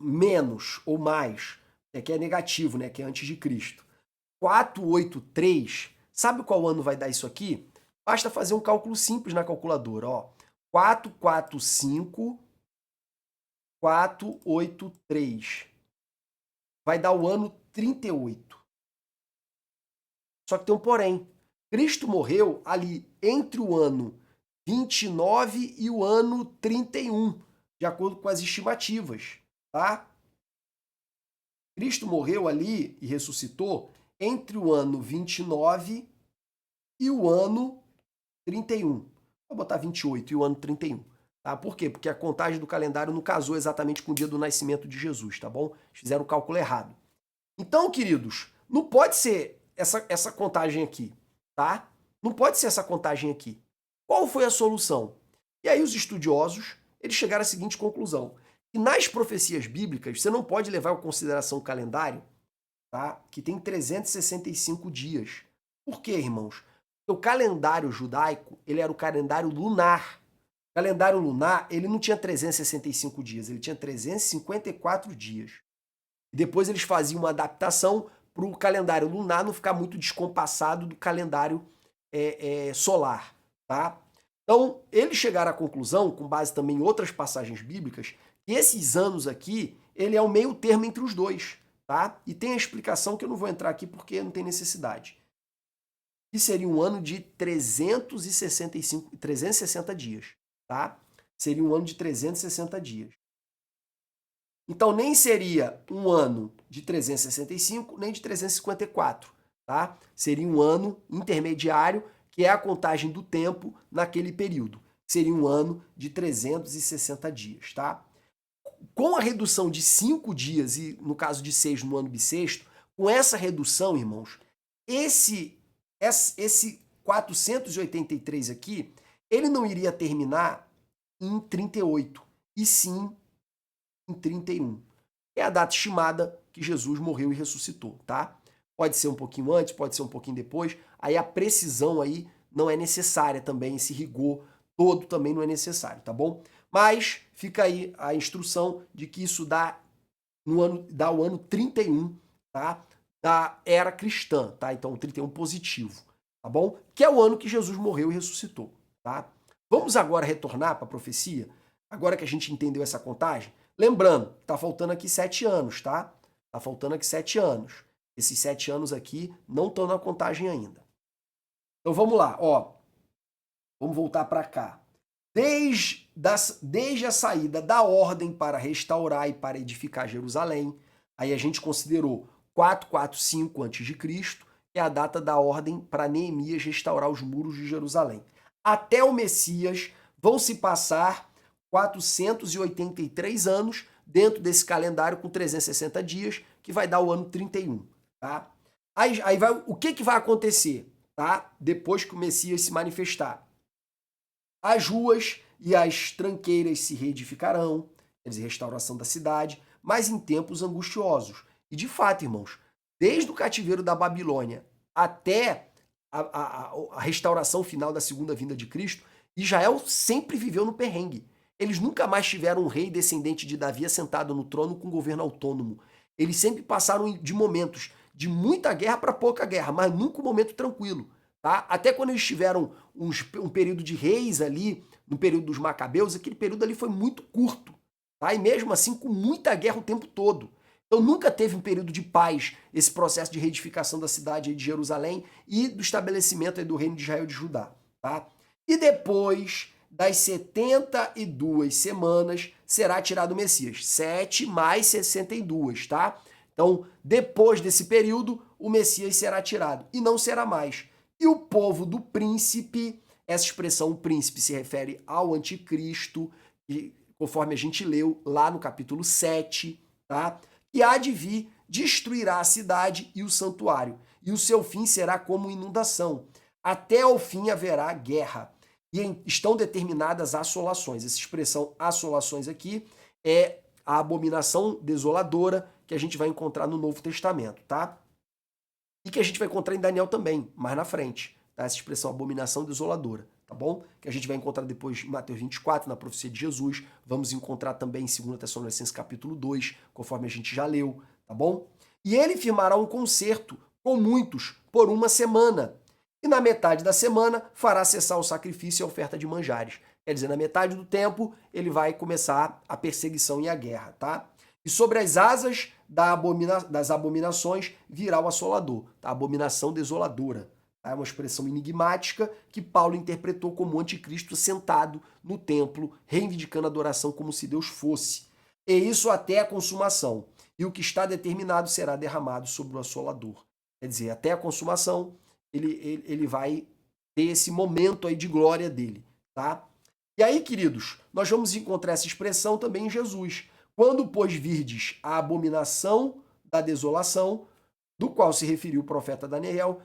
menos ou mais, que é negativo, né? Que é antes de Cristo. 483, sabe qual ano vai dar isso aqui? Basta fazer um cálculo simples na calculadora, ó. 445, 483. Vai dar o ano 38. Só que tem um porém. Cristo morreu ali entre o ano 29 e o ano 31, de acordo com as estimativas, tá? Cristo morreu ali e ressuscitou entre o ano 29 e o ano 31. Vou botar 28 e o ano 31. Tá? Por quê? Porque a contagem do calendário não casou exatamente com o dia do nascimento de Jesus, tá bom? Fizeram o cálculo errado. Então, queridos, não pode ser essa contagem aqui, tá? Não pode ser essa contagem aqui. Qual foi a solução? E aí os estudiosos, eles chegaram à seguinte conclusão, que nas profecias bíblicas você não pode levar em consideração o calendário, tá? Que tem 365 dias. Por quê, irmãos? Porque o calendário judaico, ele era o calendário lunar. O calendário lunar, ele não tinha 365 dias, ele tinha 354 dias. E depois eles faziam uma adaptação para o calendário lunar não ficar muito descompassado do calendário solar, tá? Então, eles chegaram à conclusão, com base também em outras passagens bíblicas, que esses anos aqui, ele é o meio termo entre os dois, tá? E tem a explicação que eu não vou entrar aqui porque não tem necessidade. Que seria um ano de 360 dias, tá? Seria um ano de 360 dias. Então, nem seria um ano de 365, nem de 354, tá? Seria um ano intermediário, que é a contagem do tempo naquele período. Seria um ano de 360 dias, tá? Com a redução de 5 dias, e no caso de 6 no ano bissexto, com essa redução, irmãos, esse 483 aqui, ele não iria terminar em 38, e sim em 31. É a data estimada que Jesus morreu e ressuscitou, tá? Pode ser um pouquinho antes, pode ser um pouquinho depois. Aí a precisão aí não é necessária também, esse rigor todo também não é necessário, tá bom? Mas fica aí a instrução de que isso dá o ano 31, tá? Da era cristã, tá? Então, o 31 positivo, tá bom? Que é o ano que Jesus morreu e ressuscitou, tá? Vamos agora retornar para a profecia, agora que a gente entendeu essa contagem. Lembrando, tá faltando aqui 7 anos, tá? Tá faltando aqui 7 anos. Esses 7 anos aqui não estão na contagem ainda. Então vamos lá, ó. Vamos voltar para cá. Desde a saída da ordem para restaurar e para edificar Jerusalém, aí a gente considerou 445 a.C., que é a data da ordem para Neemias restaurar os muros de Jerusalém. Até o Messias vão se passar 483 anos dentro desse calendário com 360 dias, que vai dar o ano 31, tá? Aí vai, o que vai acontecer, tá? Depois que o Messias se manifestar? As ruas e as tranqueiras se reedificarão, quer dizer, restauração da cidade, mas em tempos angustiosos. E de fato, irmãos, desde o cativeiro da Babilônia até a restauração final da segunda vinda de Cristo, Israel sempre viveu no perrengue. Eles nunca mais tiveram um rei descendente de Davi assentado no trono com governo autônomo. Eles sempre passaram de momentos de muita guerra para pouca guerra, mas nunca um momento tranquilo. Tá? Até quando eles tiveram um período de reis ali, no período dos Macabeus, aquele período ali foi muito curto. Tá? E mesmo assim com muita guerra o tempo todo. Então nunca teve um período de paz, esse processo de reedificação da cidade de Jerusalém e do estabelecimento do reino de Israel e de Judá. Tá? E depois das 72 semanas será tirado o Messias. 7 mais 62, tá? Então, depois desse período, o Messias será tirado e não será mais. E o povo do príncipe, essa expressão príncipe se refere ao anticristo, e, conforme a gente leu lá no capítulo 7, tá? Que há de vir, destruirá a cidade e o santuário, e o seu fim será como inundação. Até ao fim haverá guerra. E estão determinadas assolações. Essa expressão assolações aqui é a abominação desoladora que a gente vai encontrar no Novo Testamento, tá? E que a gente vai encontrar em Daniel também, mais na frente, tá? Essa expressão abominação desoladora, tá bom? Que a gente vai encontrar depois em Mateus 24, na profecia de Jesus, vamos encontrar também em 2 Tessalonicenses capítulo 2, conforme a gente já leu, tá bom? E ele firmará um concerto com muitos por uma semana, e na metade da semana fará cessar o sacrifício e a oferta de manjares. Quer dizer, na metade do tempo ele vai começar a perseguição e a guerra, tá? E sobre as asas das abominações virá o assolador, tá? Abominação desoladora. Tá? É uma expressão enigmática que Paulo interpretou como o anticristo sentado no templo, reivindicando a adoração como se Deus fosse. E isso até a consumação. E o que está determinado será derramado sobre o assolador. Quer dizer, até a consumação, ele vai ter esse momento aí de glória dele, tá? E aí, queridos, nós vamos encontrar essa expressão também em Jesus. Quando, pois, virdes a abominação da desolação, do qual se referiu o profeta Daniel,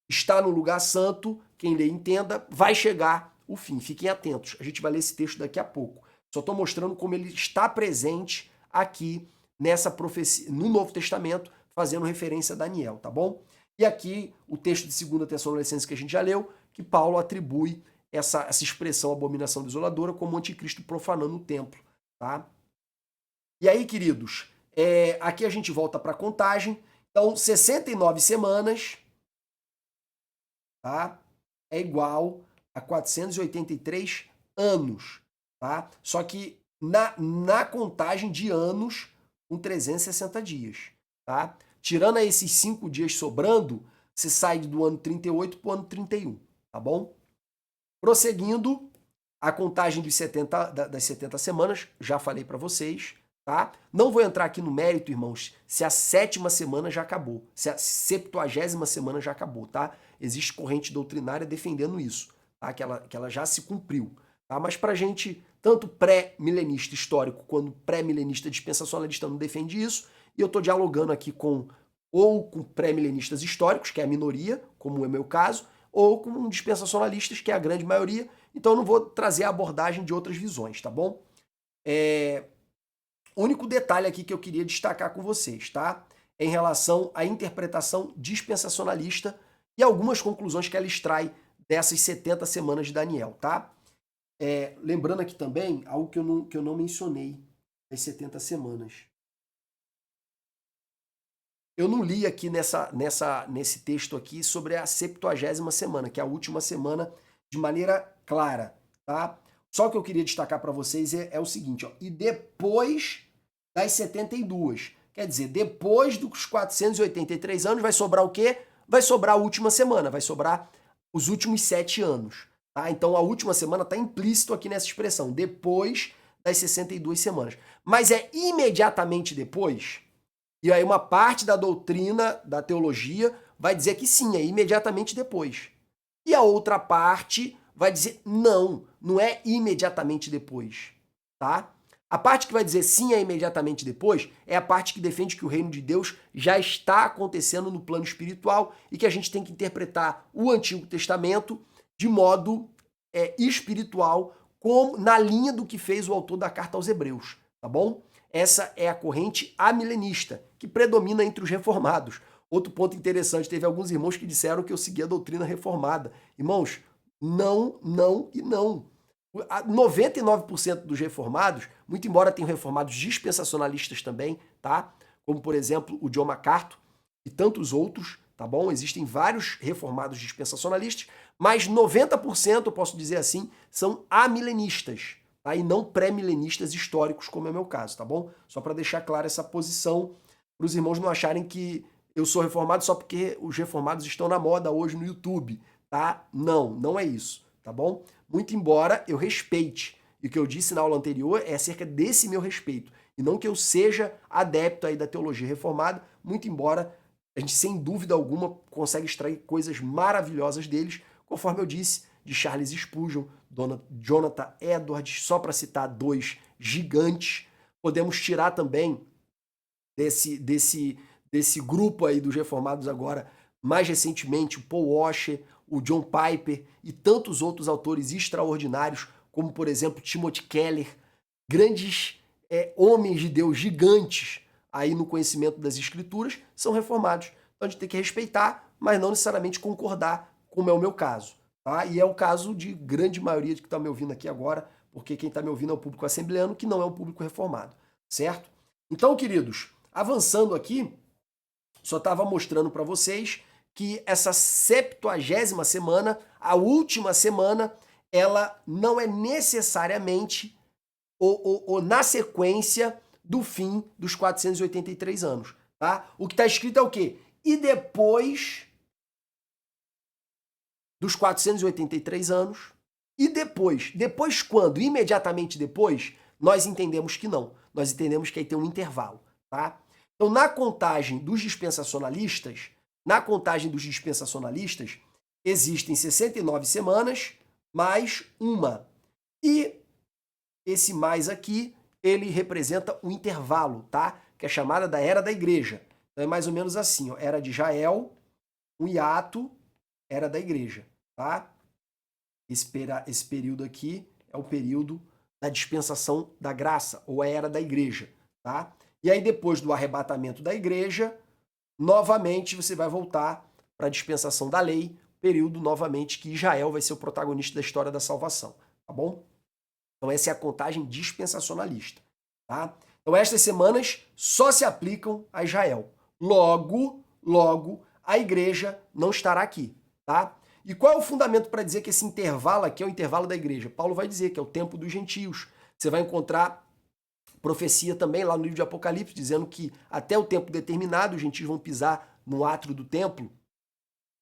está no lugar santo, quem lê entenda, vai chegar o fim. Fiquem atentos, a gente vai ler esse texto daqui a pouco. Só estou mostrando como ele está presente aqui nessa profecia, no Novo Testamento, fazendo referência a Daniel, tá bom? E aqui o texto de 2 Tessalonicenses que a gente já leu, que Paulo atribui essa expressão abominação desoladora como anticristo profanando o templo, tá? E aí, queridos, aqui a gente volta para a contagem. Então, 69 semanas, tá? É igual a 483 anos, tá? Só que na contagem de anos, com 360 dias, tá? Tirando aí esses 5 dias sobrando, você sai do ano 38 para o ano 31, tá bom? Prosseguindo, a contagem das 70 semanas, já falei para vocês, tá? Não vou entrar aqui no mérito, irmãos, se a 7ª semana já acabou, se a 70ª semana já acabou, tá? Existe corrente doutrinária defendendo isso, tá? Que ela já se cumpriu, tá? Mas pra gente, tanto pré-milenista histórico quanto pré-milenista dispensacionalista não defende isso, e eu tô dialogando aqui com pré-milenistas históricos, que é a minoria, como é o meu caso, ou com dispensacionalistas, que é a grande maioria. Então eu não vou trazer a abordagem de outras visões, tá bom? O único detalhe aqui que eu queria destacar com vocês, tá? É em relação à interpretação dispensacionalista e algumas conclusões que ela extrai dessas 70 semanas de Daniel, tá? Lembrando aqui também algo que eu não mencionei das 70 semanas. Eu não li aqui nesse texto aqui sobre a 70ª semana, que é a última semana, de maneira clara, tá? Só o que eu queria destacar para vocês é o seguinte, ó, e depois das 72, quer dizer, depois dos 483 anos vai sobrar o quê? Vai sobrar a última semana, vai sobrar os últimos 7 anos, tá? Então a última semana está implícito aqui nessa expressão, depois das 62 semanas. Mas é imediatamente depois? E aí uma parte da doutrina, da teologia, vai dizer que sim, é imediatamente depois. E a outra parte vai dizer não, não é imediatamente depois, tá? A parte que vai dizer sim, é imediatamente depois, é a parte que defende que o reino de Deus já está acontecendo no plano espiritual e que a gente tem que interpretar o Antigo Testamento de modo espiritual, na linha do que fez o autor da carta aos Hebreus, tá bom? Essa é a corrente amilenista, que predomina entre os reformados. Outro ponto interessante, teve alguns irmãos que disseram que eu seguia a doutrina reformada. Irmãos, não, não e não. 99% dos reformados, muito embora tenham reformados dispensacionalistas também, tá? Como, por exemplo, o John MacArthur e tantos outros, tá bom? Existem vários reformados dispensacionalistas, mas 90%, eu posso dizer assim, são amilenistas, tá? E não pré-milenistas históricos, como é o meu caso, tá bom? Só para deixar clara essa posição, para os irmãos não acharem que eu sou reformado só porque os reformados estão na moda hoje no YouTube, tá? Não, não é isso, tá bom? Muito embora eu respeite, e o que eu disse na aula anterior é acerca desse meu respeito, e não que eu seja adepto aí da teologia reformada, muito embora a gente, sem dúvida alguma, consegue extrair coisas maravilhosas deles, conforme eu disse, de Charles Spurgeon, Jonathan Edwards, só para citar 2 gigantes. Podemos tirar também desse grupo aí dos reformados agora, mais recentemente, o Paul Washer, o John Piper e tantos outros autores extraordinários, como, por exemplo, Timothy Keller, grandes homens de Deus gigantes aí no conhecimento das escrituras, são reformados. Então a gente tem que respeitar, mas não necessariamente concordar, como é o meu caso. Tá? E é o caso de grande maioria de que está me ouvindo aqui agora, porque quem está me ouvindo é o público assembleano, que não é um público reformado, certo? Então, queridos, avançando aqui, só estava mostrando para vocês que essa 70ª semana, a última semana, ela não é necessariamente ou na sequência do fim dos 483 anos, tá? O que está escrito é o quê? E depois dos 483 anos, e depois? Depois quando? Imediatamente depois? Nós entendemos que não. Nós entendemos que aí tem um intervalo, tá? Então, na contagem dos dispensacionalistas, existem 69 semanas mais uma. E esse mais aqui, ele representa o intervalo, tá? Que é chamada da Era da Igreja. Então é mais ou menos assim, ó, Era de Jael, um hiato, Era da Igreja, tá? Esse período aqui é o período da dispensação da graça, ou a Era da Igreja, tá? E aí depois do arrebatamento da Igreja, novamente você vai voltar para a dispensação da lei, período novamente que Israel vai ser o protagonista da história da salvação, tá bom? Então essa é a contagem dispensacionalista, tá? Então estas semanas só se aplicam a Israel. Logo, a igreja não estará aqui, tá? E qual é o fundamento para dizer que esse intervalo aqui é o intervalo da igreja? Paulo vai dizer que é o tempo dos gentios. Você vai encontrar profecia também lá no livro de Apocalipse, dizendo que até o tempo determinado os gentios vão pisar no átrio do templo.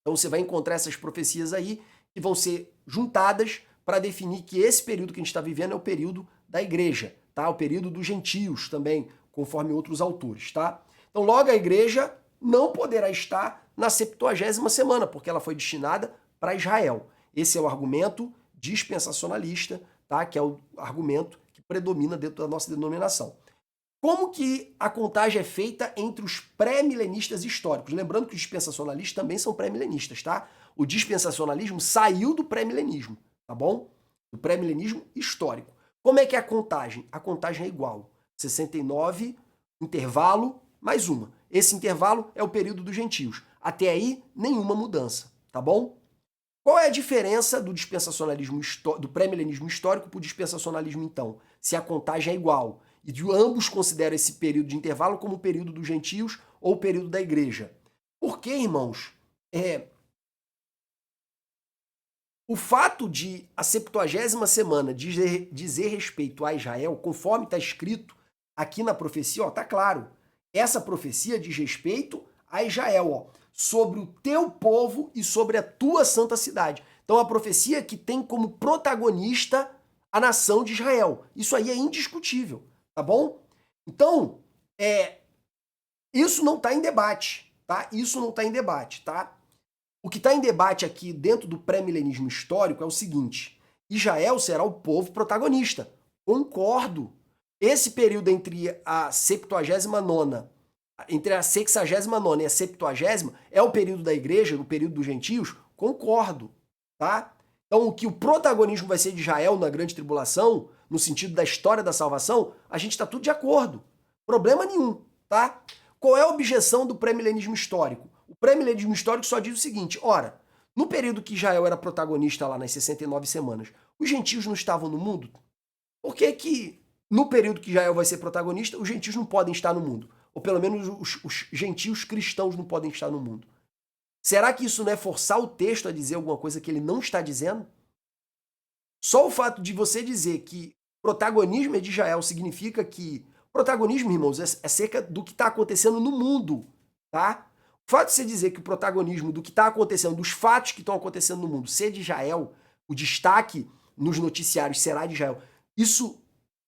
Então você vai encontrar essas profecias aí que vão ser juntadas para definir que esse período que a gente está vivendo é o período da igreja, tá? O período dos gentios também, conforme outros autores, tá? Então logo a igreja não poderá estar na 70ª semana, porque ela foi destinada para Israel. Esse é o argumento dispensacionalista, tá? Que é o argumento que predomina dentro da nossa denominação. Como que a contagem é feita entre os pré-milenistas históricos? Lembrando que os dispensacionalistas também são pré-milenistas, tá? O dispensacionalismo saiu do pré-milenismo, tá bom? Do pré-milenismo histórico. Como é que é a contagem? A contagem é igual. 69, intervalo, mais uma. Esse intervalo é o período dos gentios. Até aí, nenhuma mudança, tá bom? Qual é a diferença do dispensacionalismo do pré-milenismo histórico para o dispensacionalismo, então? Se a contagem é igual e de ambos consideram esse período de intervalo como o período dos gentios ou o período da igreja. Por quê, irmãos? O fato de a 70ª semana dizer respeito a Israel, conforme está escrito aqui na profecia, ó, tá claro. Essa profecia diz respeito a Israel, ó, sobre o teu povo e sobre a tua santa cidade. Então a profecia que tem como protagonista a nação de Israel. Isso aí é indiscutível, tá bom? Então, isso não está em debate, tá? Isso não está em debate, tá? O que está em debate aqui dentro do pré-milenismo histórico é o seguinte: Israel será o povo protagonista. Concordo. Esse período entre a 79ª, entre a 69ª e a 70ª é o período da igreja, o período dos gentios? Concordo, tá? Então, o protagonismo vai ser de Israel na grande tribulação, no sentido da história da salvação, a gente está tudo de acordo. Problema nenhum, tá? Qual é a objeção do pré-milenismo histórico? O pré-milenismo histórico só diz o seguinte: ora, no período que Israel era protagonista lá nas 69 semanas, os gentios não estavam no mundo? Por que no período que Israel vai ser protagonista, os gentios não podem estar no mundo? Ou pelo menos os gentios cristãos não podem estar no mundo? Será que isso não é forçar o texto a dizer alguma coisa que ele não está dizendo? Só o fato de você dizer que protagonismo é de Israel significa que protagonismo, irmãos, é acerca do que está acontecendo no mundo, tá? O fato de você dizer que o protagonismo do que está acontecendo, dos fatos que estão acontecendo no mundo, ser de Israel, o destaque nos noticiários será de Israel, isso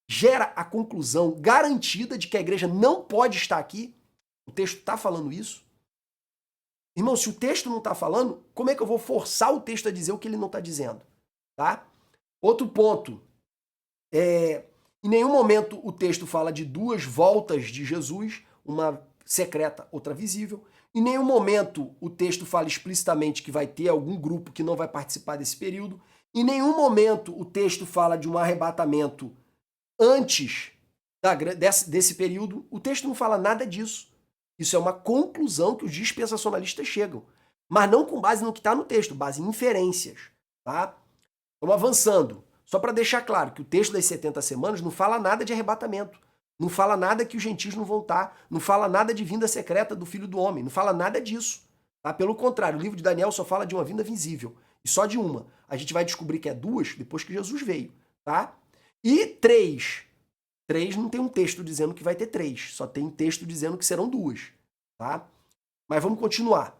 gera a conclusão garantida de que a igreja não pode estar aqui? O texto está falando isso? Irmão, se o texto não está falando, como é que eu vou forçar o texto a dizer o que ele não está dizendo? Tá? Outro ponto. Em nenhum momento o texto fala de duas voltas de Jesus, uma secreta, outra visível. Em nenhum momento o texto fala explicitamente que vai ter algum grupo que não vai participar desse período. Em nenhum momento o texto fala de um arrebatamento antes desse período. O texto não fala nada disso. Isso é uma conclusão que os dispensacionalistas chegam, mas não com base no que está no texto, base em inferências. Tá? Vamos avançando. Só para deixar claro que o texto das 70 semanas não fala nada de arrebatamento. Não fala nada que os gentios não vão estar. Não fala nada de vinda secreta do Filho do Homem. Não fala nada disso. Tá? Pelo contrário, o livro de Daniel só fala de uma vinda visível. E só de uma. A gente vai descobrir que é duas depois que Jesus veio. Tá? E três. Três não tem um texto dizendo que vai ter três. Só tem texto dizendo que serão duas. Tá? Mas vamos continuar.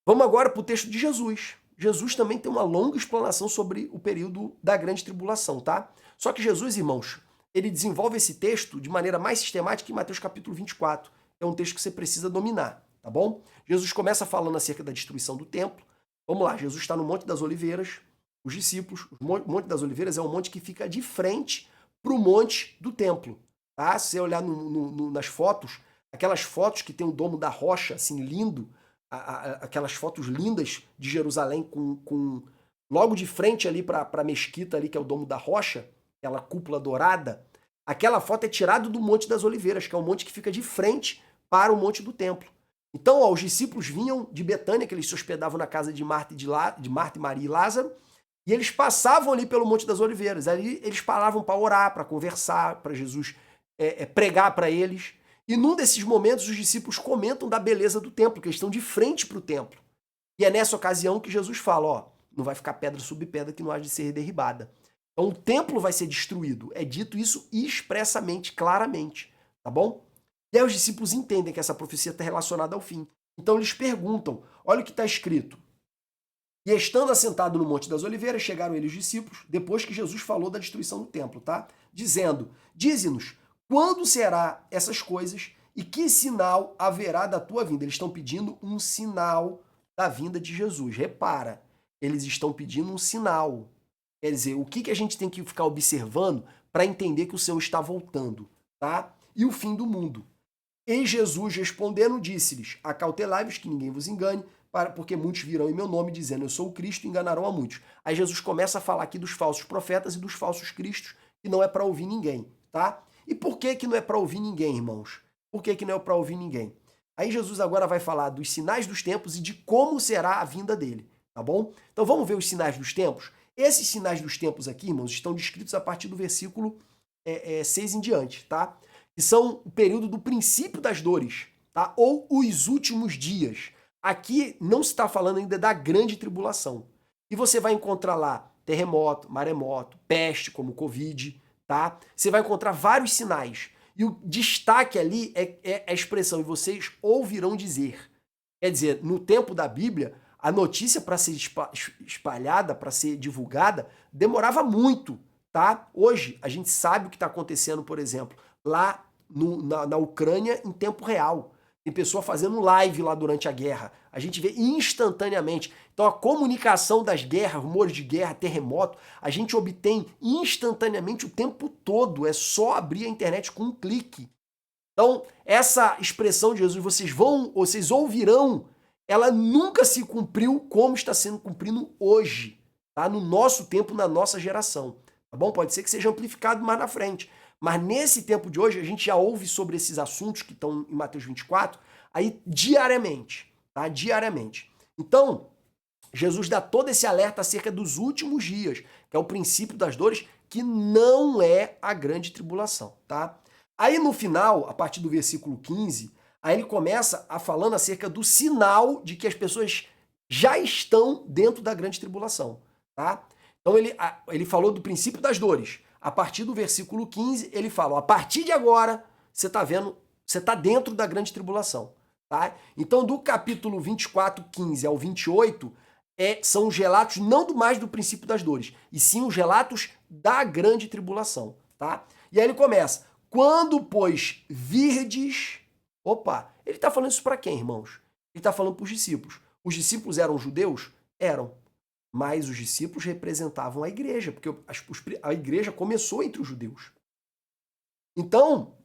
Vamos agora para o texto de Jesus. Jesus também tem uma longa explanação sobre o período da grande tribulação, tá? Só que Jesus, irmãos, ele desenvolve esse texto de maneira mais sistemática em Mateus capítulo 24. É um texto que você precisa dominar, tá bom? Jesus começa falando acerca da destruição do templo, Vamos lá, Jesus está no Monte das Oliveiras, os discípulos, o Monte das Oliveiras é um monte que fica de frente para o monte do templo. Tá? Se você olhar nas fotos, aquelas fotos que tem o Domo da Rocha, assim, lindo, aquelas fotos lindas de Jerusalém com logo de frente ali para a mesquita ali, que é o Domo da Rocha, aquela cúpula dourada, aquela foto é tirada do Monte das Oliveiras, que é um monte que fica de frente para o Monte do Templo. Então, ó, os discípulos vinham de Betânia, que eles se hospedavam na casa de Marta, Marta, Maria e Lázaro, e eles passavam ali pelo Monte das Oliveiras. Ali eles paravam para orar, para conversar, para Jesus pregar para eles. E num desses momentos, os discípulos comentam da beleza do templo, que eles estão de frente para o templo. E é nessa ocasião que Jesus fala, ó, não vai ficar pedra sobre pedra que não há de ser derribada. Então o templo vai ser destruído. É dito isso expressamente, claramente, tá bom? E aí os discípulos entendem que essa profecia está relacionada ao fim. Então eles perguntam, olha o que está escrito. E estando assentado no Monte das Oliveiras, chegaram eles os discípulos, depois que Jesus falou da destruição do templo, tá? Dizendo, dize-nos, quando será essas coisas e que sinal haverá da tua vinda? Eles estão pedindo um sinal da vinda de Jesus. Repara, eles estão pedindo um sinal. Quer dizer, o que a gente tem que ficar observando para entender que o Senhor está voltando, tá? E o fim do mundo. E Jesus respondendo disse-lhes, acautelai-vos que ninguém vos engane, porque muitos virão em meu nome dizendo, eu sou o Cristo, e enganarão a muitos. Aí Jesus começa a falar aqui dos falsos profetas e dos falsos cristos, que não é para ouvir ninguém, tá? E por que não é para ouvir ninguém, irmãos? Por que não é para ouvir ninguém? Aí Jesus agora vai falar dos sinais dos tempos e de como será a vinda dele, tá bom? Então vamos ver os sinais dos tempos? Esses sinais dos tempos aqui, irmãos, estão descritos a partir do versículo 6 em diante, tá? Que são o período do princípio das dores, tá? Ou os últimos dias. Aqui não se está falando ainda da grande tribulação. E você vai encontrar lá terremoto, maremoto, peste, como Covid, tá? Você vai encontrar vários sinais. E o destaque ali é a expressão, e vocês ouvirão dizer. Quer dizer, no tempo da Bíblia, a notícia para ser espalhada, para ser divulgada, demorava muito, tá? Hoje, a gente sabe o que está acontecendo, por exemplo, lá na Ucrânia em tempo real. Tem pessoa fazendo live lá durante a guerra. A gente vê instantaneamente. Então a comunicação das guerras, rumores de guerra, terremoto, a gente obtém instantaneamente o tempo todo. É só abrir a internet com um clique. Então essa expressão de Jesus, vocês ouvirão, ela nunca se cumpriu como está sendo cumprido hoje, tá? No nosso tempo, na nossa geração. Tá bom? Pode ser que seja amplificado mais na frente. Mas nesse tempo de hoje, a gente já ouve sobre esses assuntos que estão em Mateus 24, aí diariamente, tá? Diariamente. Então, Jesus dá todo esse alerta acerca dos últimos dias, que é o princípio das dores, que não é a grande tribulação, tá? Aí no final, a partir do versículo 15, aí ele começa a falando acerca do sinal de que as pessoas já estão dentro da grande tribulação, tá? Então ele falou do princípio das dores. A partir do versículo 15, ele fala, ó, a partir de agora, você está vendo, você está dentro da grande tribulação, tá? Então, do capítulo 24, 15 ao 28, são os relatos não mais do princípio das dores, e sim os relatos da grande tribulação, tá? E aí ele começa, quando, pois, virdes... Opa, ele está falando isso para quem, irmãos? Ele está falando para os discípulos. Os discípulos eram judeus? Eram. Mas os discípulos representavam a igreja, porque a igreja começou entre os judeus. Então,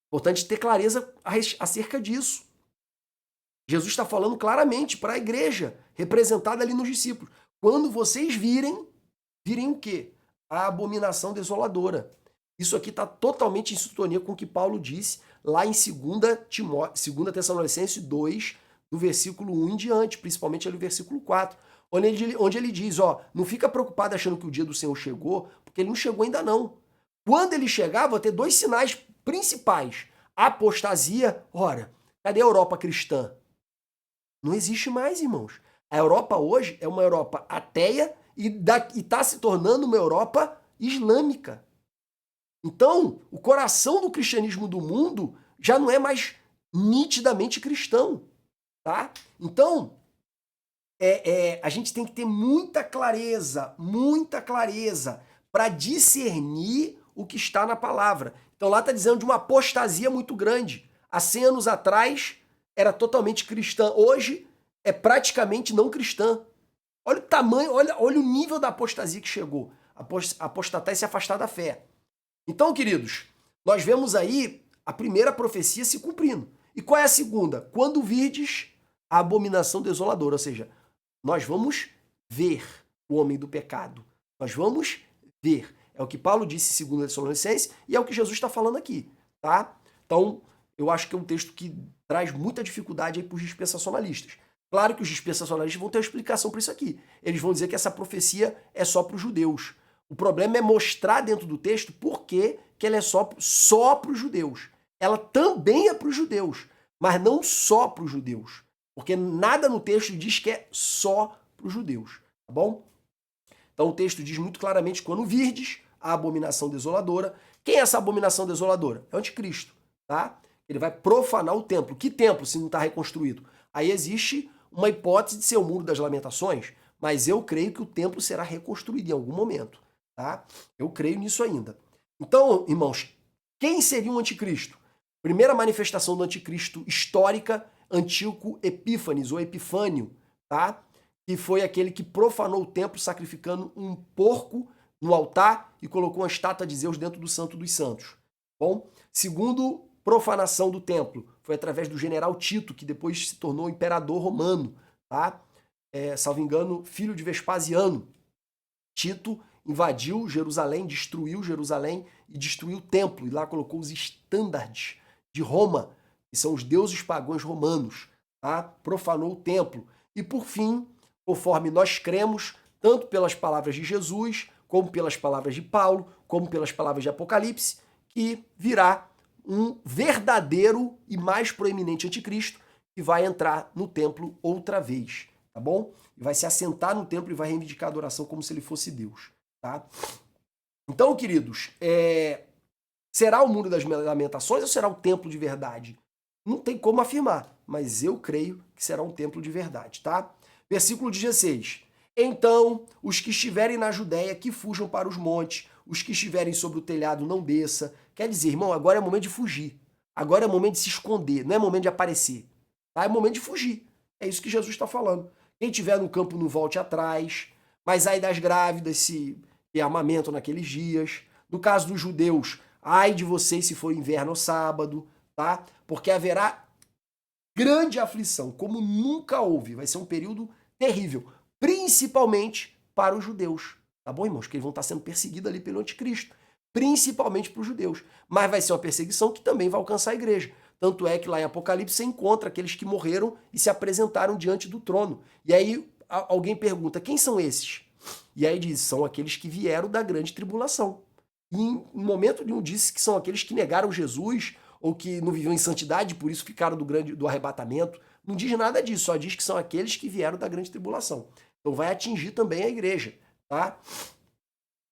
importante ter clareza acerca disso. Jesus está falando claramente para a igreja, representada ali nos discípulos. Quando vocês virem o quê? A abominação desoladora. Isso aqui está totalmente em sintonia com o que Paulo disse lá em 2 Tessalonicenses 2, do versículo 1 em diante, principalmente ali o versículo 4. Onde ele diz, ó, não fica preocupado achando que o dia do Senhor chegou, porque ele não chegou ainda não. Quando ele chegar, vai ter 2 sinais principais. Apostasia, ora, cadê a Europa cristã? Não existe mais, irmãos. A Europa hoje é uma Europa ateia e está se tornando uma Europa islâmica. Então, o coração do cristianismo do mundo já não é mais nitidamente cristão, tá? Então, a gente tem que ter muita clareza para discernir o que está na palavra. Então lá está dizendo de uma apostasia muito grande. Há 100 anos atrás era totalmente cristã, hoje é praticamente não cristã. Olha o tamanho, olha o nível da apostasia que chegou. Apostatar e se afastar da fé. Então, queridos, nós vemos aí a primeira profecia se cumprindo. E qual é a segunda? Quando virdes a abominação desoladora, ou seja, nós vamos ver o homem do pecado. Nós vamos ver. É o que Paulo disse em 2 Tessalonicenses e é o que Jesus está falando aqui, tá? Então, eu acho que é um texto que traz muita dificuldade aí para os dispensacionalistas. Claro que os dispensacionalistas vão ter uma explicação para isso aqui. Eles vão dizer que essa profecia é só para os judeus. O problema é mostrar dentro do texto por que ela é só para os judeus. Ela também é para os judeus, mas não só para os judeus. Porque nada no texto diz que é só para os judeus, tá bom? Então o texto diz muito claramente, quando virdes a abominação desoladora. Quem é essa abominação desoladora? É o anticristo, tá? Ele vai profanar o templo. Que templo se não está reconstruído? Aí existe uma hipótese de ser o Muro das Lamentações, mas eu creio que o templo será reconstruído em algum momento, tá? Eu creio nisso ainda. Então, irmãos, quem seria o anticristo? Primeira manifestação do anticristo histórica, Antíoco Epífanes, ou Epifânio, tá? Que foi aquele que profanou o templo sacrificando um porco no altar e colocou uma estátua de Zeus dentro do Santo dos Santos. Bom, segundo profanação do templo, foi através do general Tito, que depois se tornou imperador romano, tá? Salvo engano, filho de Vespasiano. Tito invadiu Jerusalém, destruiu Jerusalém e destruiu o templo. E lá colocou os estándares de Roma, que são os deuses pagãos romanos, tá? Profanou o templo. E por fim, conforme nós cremos, tanto pelas palavras de Jesus, como pelas palavras de Paulo, como pelas palavras de Apocalipse, que virá um verdadeiro e mais proeminente anticristo que vai entrar no templo outra vez, tá bom? E vai se assentar no templo e vai reivindicar a adoração como se ele fosse Deus, tá? Então, queridos, será o Muro das Lamentações ou será o templo de verdade? Não tem como afirmar, mas eu creio que será um templo de verdade, tá? Versículo 16. Então, os que estiverem na Judéia, que fujam para os montes, os que estiverem sobre o telhado, não desça. Quer dizer, irmão, agora é momento de fugir. Agora é momento de se esconder, não é momento de aparecer. Tá? É momento de fugir. É isso que Jesus está falando. Quem estiver no campo não volte atrás, mas ai das grávidas se amamentam naqueles dias. No caso dos judeus, ai de vocês se for inverno ou sábado, tá? Porque haverá grande aflição, como nunca houve. Vai ser um período terrível, principalmente para os judeus. Tá bom, irmãos? Que eles vão estar sendo perseguidos ali pelo anticristo, principalmente para os judeus. Mas vai ser uma perseguição que também vai alcançar a igreja. Tanto é que lá em Apocalipse você encontra aqueles que morreram e se apresentaram diante do trono. E aí alguém pergunta, quem são esses? E aí diz, são aqueles que vieram da grande tribulação. E em momento nenhum disse que são aqueles que negaram Jesus ou que não viviam em santidade, por isso ficaram do arrebatamento. Não diz nada disso, só diz que são aqueles que vieram da grande tribulação. Então vai atingir também a igreja, tá?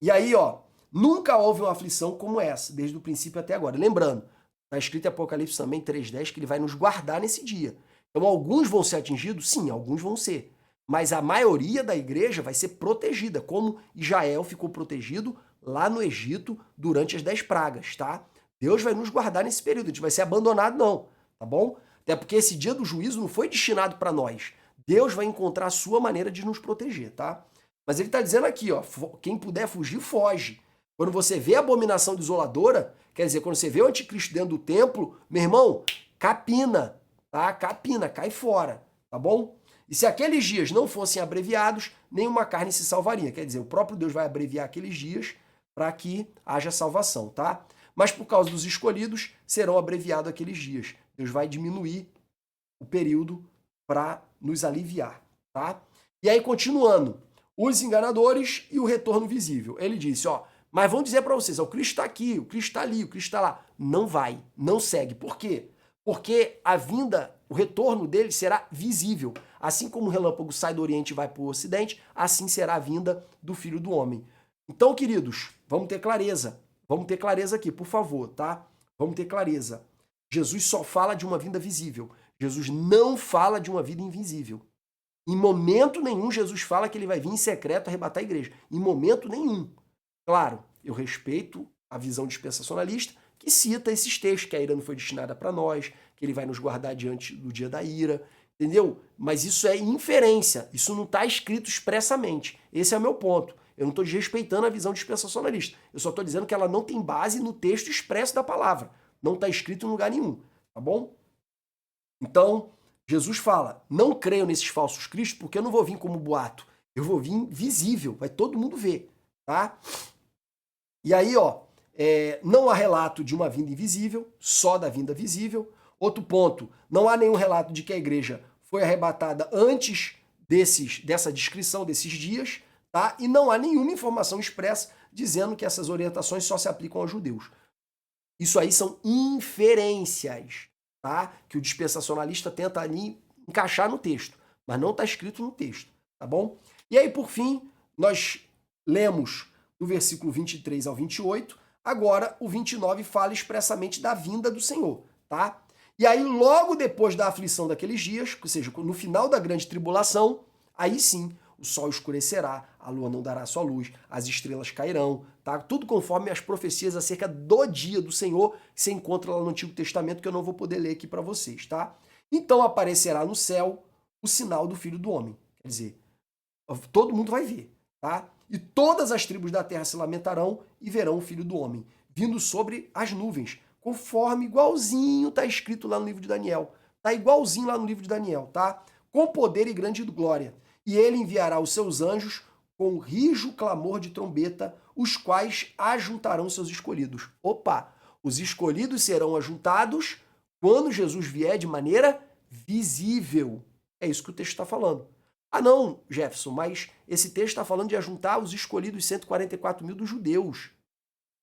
E aí, ó, nunca houve uma aflição como essa, desde o princípio até agora. Lembrando, está escrito em Apocalipse também 3:10 que ele vai nos guardar nesse dia. Então alguns vão ser atingidos? Sim, alguns vão ser. Mas a maioria da igreja vai ser protegida, como Israel ficou protegido lá no Egito durante as 10 pragas, tá? Deus vai nos guardar nesse período, a gente vai ser abandonado não, tá bom? Até porque esse dia do juízo não foi destinado para nós. Deus vai encontrar a sua maneira de nos proteger, tá? Mas ele está dizendo aqui, ó, quem puder fugir, foge. Quando você vê a abominação desoladora, quer dizer, quando você vê o anticristo dentro do templo, meu irmão, capina, tá? Capina, cai fora, tá bom? E se aqueles dias não fossem abreviados, nenhuma carne se salvaria. Quer dizer, o próprio Deus vai abreviar aqueles dias para que haja salvação, tá? Mas por causa dos escolhidos, serão abreviados aqueles dias. Deus vai diminuir o período para nos aliviar, tá? E aí, continuando, os enganadores e o retorno visível. Ele disse, ó, mas vão dizer para vocês, ó, o Cristo está aqui, o Cristo está ali, o Cristo está lá. Não vai, não segue. Por quê? Porque a vinda, o retorno dele será visível. Assim como o relâmpago sai do Oriente e vai para o Ocidente, assim será a vinda do Filho do Homem. Então, queridos, vamos ter clareza. Vamos ter clareza aqui, por favor, tá? Vamos ter clareza. Jesus só fala de uma vinda visível. Jesus não fala de uma vida invisível. Em momento nenhum, Jesus fala que ele vai vir em secreto arrebatar a igreja. Em momento nenhum. Claro, eu respeito a visão dispensacionalista que cita esses textos, que a ira não foi destinada para nós, que ele vai nos guardar diante do dia da ira. entendeu? Mas isso é inferência, isso não está escrito expressamente. Esse é o meu ponto. Eu não estou desrespeitando a visão dispensacionalista. Eu só estou dizendo que ela não tem base no texto expresso da palavra. Não está escrito em lugar nenhum, tá bom? Então, Jesus fala, não creio nesses falsos cristos porque eu não vou vir como boato. Eu vou vir visível, vai todo mundo ver, tá? E aí, ó, não há relato de uma vinda invisível, só da vinda visível. Outro ponto, não há nenhum relato de que a igreja foi arrebatada antes dessa descrição desses dias, tá? E não há nenhuma informação expressa dizendo que essas orientações só se aplicam aos judeus. Isso aí são inferências, tá? Que o dispensacionalista tenta ali encaixar no texto, mas não está escrito no texto, tá bom? E aí, por fim, nós lemos do versículo 23 ao 28, agora o 29 fala expressamente da vinda do Senhor, tá? E aí, logo depois da aflição daqueles dias, ou seja, no final da grande tribulação, aí sim, o sol escurecerá, a lua não dará sua luz, as estrelas cairão, tá? Tudo conforme as profecias acerca do dia do Senhor, que você encontra lá no Antigo Testamento, que eu não vou poder ler aqui para vocês, tá? Então aparecerá no céu o sinal do Filho do Homem. Quer dizer, todo mundo vai ver, tá? E todas as tribos da terra se lamentarão e verão o Filho do Homem, vindo sobre as nuvens, conforme igualzinho está escrito lá no livro de Daniel. Tá igualzinho lá no livro de Daniel, tá? Com poder e grande glória. E ele enviará os seus anjos com rijo clamor de trombeta, os quais ajuntarão seus escolhidos. Opa! Os escolhidos serão ajuntados quando Jesus vier de maneira visível. É isso que o texto está falando. Ah não, Jefferson, mas esse texto está falando de ajuntar os escolhidos 144 mil dos judeus.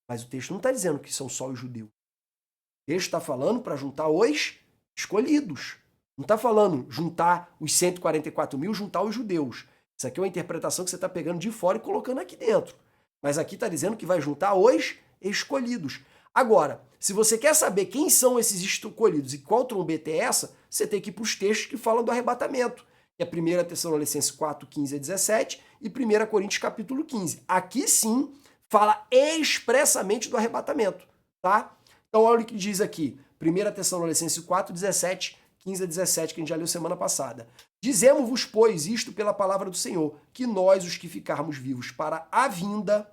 Mas o texto não está dizendo que são só os judeus. O texto está falando para juntar os escolhidos. Não está falando juntar os 144 mil, juntar os judeus. Isso aqui é uma interpretação que você está pegando de fora e colocando aqui dentro. Mas aqui está dizendo que vai juntar os escolhidos. Agora, se você quer saber quem são esses escolhidos e qual trombeta é essa, você tem que ir para os textos que falam do arrebatamento. Que é 1 Tessalonicenses 4, 15 a 17 e 1 Coríntios capítulo 15. Aqui sim fala expressamente do arrebatamento, tá? Então olha o que diz aqui, 1 Tessalonicenses 4, 17, 15 a 17, que a gente já leu semana passada. Dizemos-vos, pois, isto pela palavra do Senhor, que nós, os que ficarmos vivos para a vinda,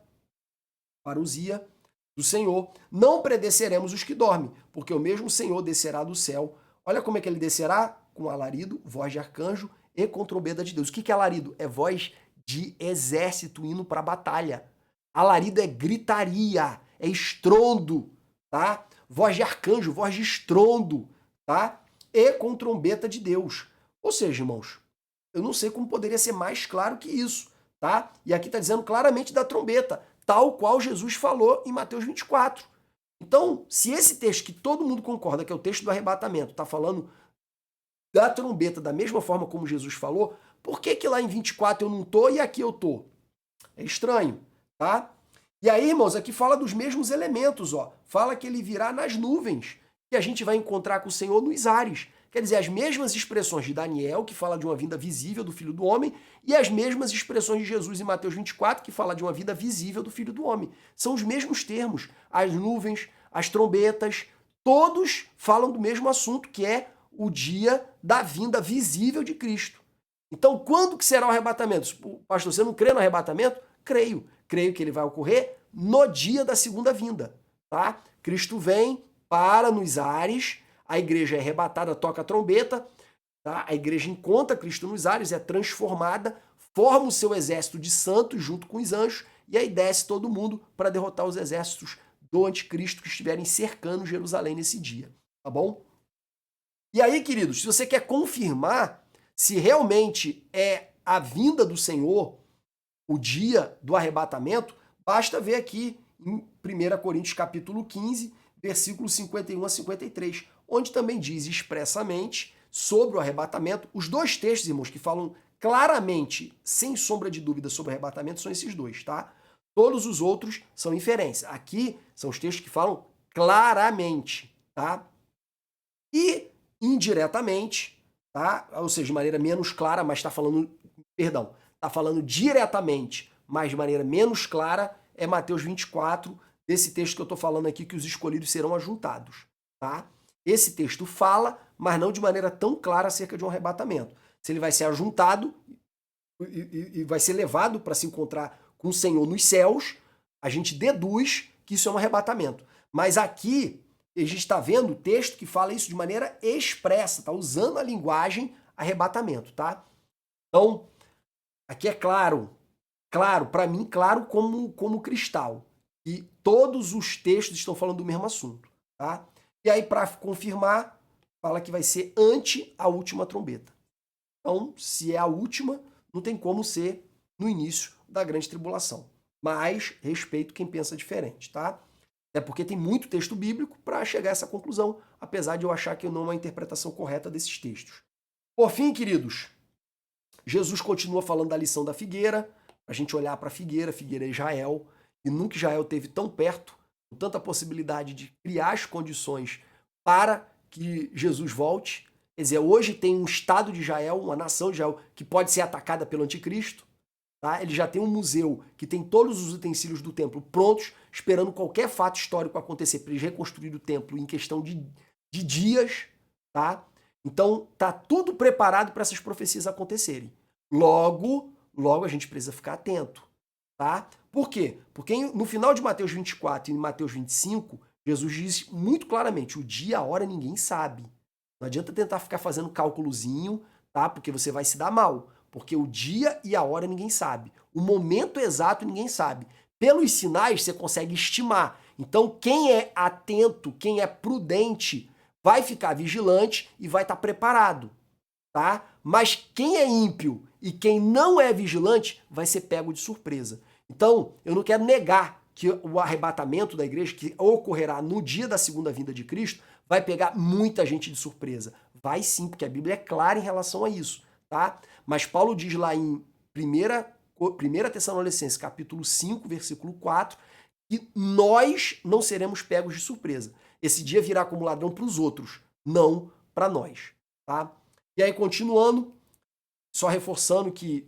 parousia, do Senhor, não predeceremos os que dormem, porque o mesmo Senhor descerá do céu. Olha como é que ele descerá? Com alarido, voz de arcanjo e com trombeta de Deus. O que é alarido? É voz de exército indo para a batalha. Alarido é gritaria, é estrondo, tá? Voz de arcanjo, voz de estrondo, tá? E com trombeta de Deus. Ou seja, irmãos, eu não sei como poderia ser mais claro que isso, tá? E aqui está dizendo claramente da trombeta, tal qual Jesus falou em Mateus 24. Então, se esse texto que todo mundo concorda que é o texto do arrebatamento está falando da trombeta da mesma forma como Jesus falou, por que que lá em 24 eu não tô e aqui eu tô? É estranho, tá? E aí, irmãos, aqui fala dos mesmos elementos, ó. Fala que ele virá nas nuvens, que a gente vai encontrar com o Senhor nos ares. Quer dizer, as mesmas expressões de Daniel, que fala de uma vinda visível do Filho do Homem, e as mesmas expressões de Jesus em Mateus 24, que fala de uma vinda visível do Filho do Homem. São os mesmos termos. As nuvens, as trombetas, todos falam do mesmo assunto, que é o dia da vinda visível de Cristo. Então, quando que será o arrebatamento? Pastor, você não crê no arrebatamento? Creio. Creio que ele vai ocorrer no dia da segunda vinda, tá? Cristo vem, para nos ares, a igreja é arrebatada, toca a trombeta, tá? A igreja encontra Cristo nos ares, é transformada, forma o seu exército de santos junto com os anjos, e aí desce todo mundo para derrotar os exércitos do anticristo que estiverem cercando Jerusalém nesse dia, tá bom? E aí, queridos, se você quer confirmar se realmente é a vinda do Senhor, o dia do arrebatamento, basta ver aqui em 1 Coríntios capítulo 15, versículos 51 a 53, onde também diz expressamente sobre o arrebatamento. Os dois textos, irmãos, que falam claramente, sem sombra de dúvida, sobre o arrebatamento são esses dois, tá? Todos os outros são inferência. Aqui são os textos que falam claramente, tá? E indiretamente, tá? Ou seja, de maneira menos clara, mas está falando, perdão, está falando diretamente, mas de maneira menos clara, é Mateus 24, desse texto que eu estou falando aqui, que os escolhidos serão ajuntados, tá? esse texto fala, mas não de maneira tão clara acerca de um arrebatamento. Se ele vai ser ajuntado e vai ser levado para se encontrar com o Senhor nos céus, a gente deduz que isso é um arrebatamento. Mas aqui a gente está vendo o texto que fala isso de maneira expressa, está usando a linguagem arrebatamento, tá? Então, aqui é claro, para mim, claro como cristal. E todos os textos estão falando do mesmo assunto, tá? E aí, para confirmar, fala que vai ser ante a última trombeta. Então, se é a última, não tem como ser no início da grande tribulação. Mas respeito quem pensa diferente, tá? É porque tem muito texto bíblico para chegar a essa conclusão, apesar de eu achar que não é uma interpretação correta desses textos. Por fim, queridos, Jesus continua falando da lição da figueira, a gente olhar para a figueira é Israel, e nunca Israel teve tão perto, com tanta possibilidade de criar as condições para que Jesus volte. Quer dizer, hoje tem um Estado de Israel, uma nação de Israel, que pode ser atacada pelo anticristo. Tá? Ele já tem um museu que tem todos os utensílios do templo prontos, esperando qualquer fato histórico acontecer para eles reconstruir o templo em questão de dias. Tá? Então, tá tudo preparado para essas profecias acontecerem. Logo a gente precisa ficar atento. Tá? Por quê? Porque no final de Mateus 24 e em Mateus 25, Jesus diz muito claramente, o dia, a hora, ninguém sabe. Não adianta tentar ficar fazendo cálculozinho, tá? Porque você vai se dar mal. Porque o dia e a hora ninguém sabe. O momento exato ninguém sabe. Pelos sinais você consegue estimar. Então quem é atento, quem é prudente, vai ficar vigilante e vai estar preparado. Tá? Mas quem é ímpio e quem não é vigilante vai ser pego de surpresa. Então eu não quero negar que o arrebatamento da igreja, que ocorrerá no dia da segunda vinda de Cristo, vai pegar muita gente de surpresa. Vai sim, porque a Bíblia é clara em relação a isso, tá? Mas Paulo diz lá em 1 Tessalonicenses, capítulo 5, versículo 4, que nós não seremos pegos de surpresa. Esse dia virá como ladrão para os outros, não para nós, tá? E aí, continuando, só reforçando que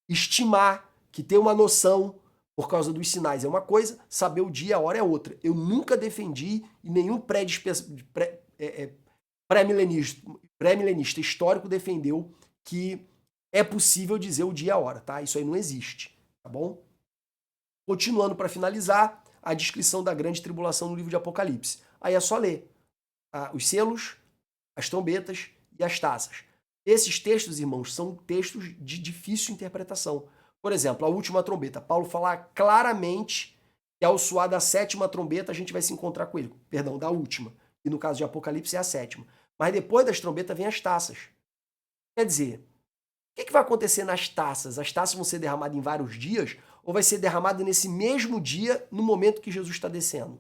estimar, que ter uma noção por causa dos sinais é uma coisa, saber o dia e a hora é outra. Eu nunca defendi e nenhum pré-milenista histórico defendeu que é possível dizer o dia e a hora, tá? Isso aí não existe, tá bom? Continuando para finalizar, a descrição da grande tribulação no livro de Apocalipse. Aí é só ler os selos, as trombetas e as taças. Esses textos, irmãos, são textos de difícil interpretação. Por exemplo, a última trombeta. Paulo fala claramente que ao soar da sétima trombeta a gente vai se encontrar com ele. Perdão, da última. E no caso de Apocalipse é a sétima. Mas depois das trombetas vem as taças. Quer dizer, o que vai acontecer nas taças? As taças vão ser derramadas em vários dias ou vai ser derramada nesse mesmo dia, no momento que Jesus está descendo?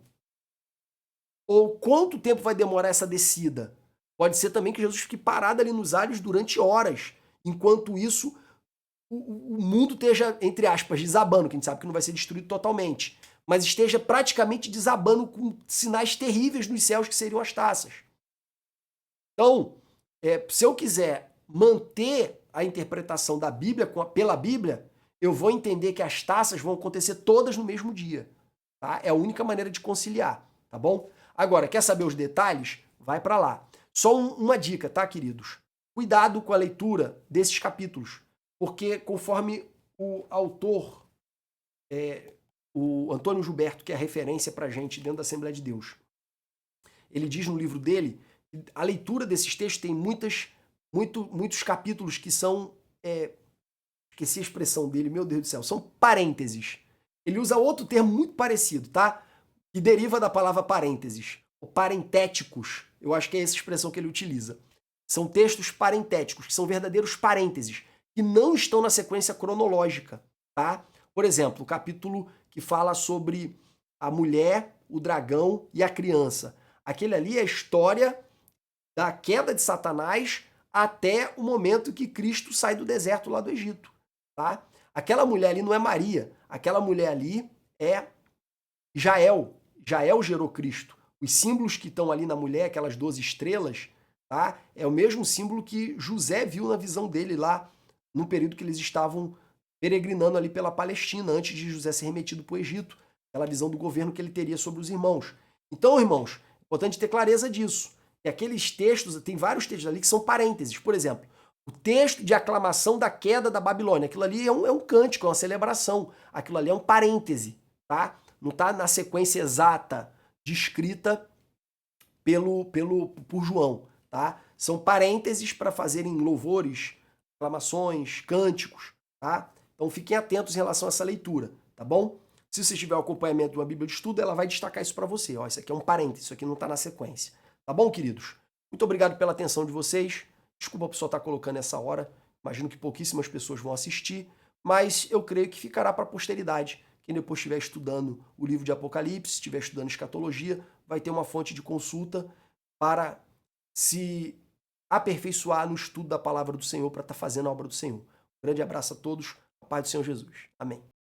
Ou quanto tempo vai demorar essa descida? Pode ser também que Jesus fique parado ali nos ares durante horas. Enquanto isso, o mundo esteja, entre aspas, desabando, que a gente sabe que não vai ser destruído totalmente, mas esteja praticamente desabando com sinais terríveis nos céus que seriam as taças. Então, se eu quiser manter a interpretação da Bíblia pela Bíblia, eu vou entender que as taças vão acontecer todas no mesmo dia. Tá? É a única maneira de conciliar, tá bom? Agora, quer saber os detalhes? Vai para lá. Só uma dica, tá, queridos? Cuidado com a leitura desses capítulos, porque conforme o autor, o Antônio Gilberto, que é a referência para a gente dentro da Assembleia de Deus, ele diz no livro dele, a leitura desses textos tem muitos capítulos que são, esqueci a expressão dele, meu Deus do céu, são parênteses. Ele usa outro termo muito parecido, tá? Que deriva da palavra parênteses, ou parentéticos, eu acho que é essa expressão que ele utiliza. São textos parentéticos, que são verdadeiros parênteses, que não estão na sequência cronológica, tá? Por exemplo, o capítulo que fala sobre a mulher, o dragão e a criança. Aquele ali é a história da queda de Satanás até o momento que Cristo sai do deserto lá do Egito, tá? Aquela mulher ali não é Maria, aquela mulher ali é Jael. Jael gerou Cristo. Os símbolos que estão ali na mulher, aquelas 12 estrelas, tá? É o mesmo símbolo que José viu na visão dele lá, no período que eles estavam peregrinando ali pela Palestina, antes de José ser remetido para o Egito, aquela visão do governo que ele teria sobre os irmãos. Então, irmãos, Importante ter clareza disso. E aqueles textos, tem vários textos ali que são parênteses. Por exemplo, o texto de aclamação da queda da Babilônia. Aquilo ali é um cântico, é uma celebração. Aquilo ali é um parêntese, tá? Não está na sequência exata descrita por João, tá? São parênteses para fazerem louvores, aclamações, cânticos, tá? Então fiquem atentos em relação a essa leitura, tá bom? Se você tiver o acompanhamento de uma Bíblia de estudo, ela vai destacar isso para você. Ó, isso aqui é um parêntese, isso aqui não está na sequência. Tá bom, queridos? Muito obrigado pela atenção de vocês. Desculpa por só estar colocando essa hora. Imagino que pouquíssimas pessoas vão assistir, mas eu creio que ficará para a posteridade. Quem depois estiver estudando o livro de Apocalipse, estiver estudando escatologia, vai ter uma fonte de consulta para se aperfeiçoar no estudo da palavra do Senhor, para estar fazendo a obra do Senhor. Um grande abraço a todos. A paz do Senhor Jesus. Amém.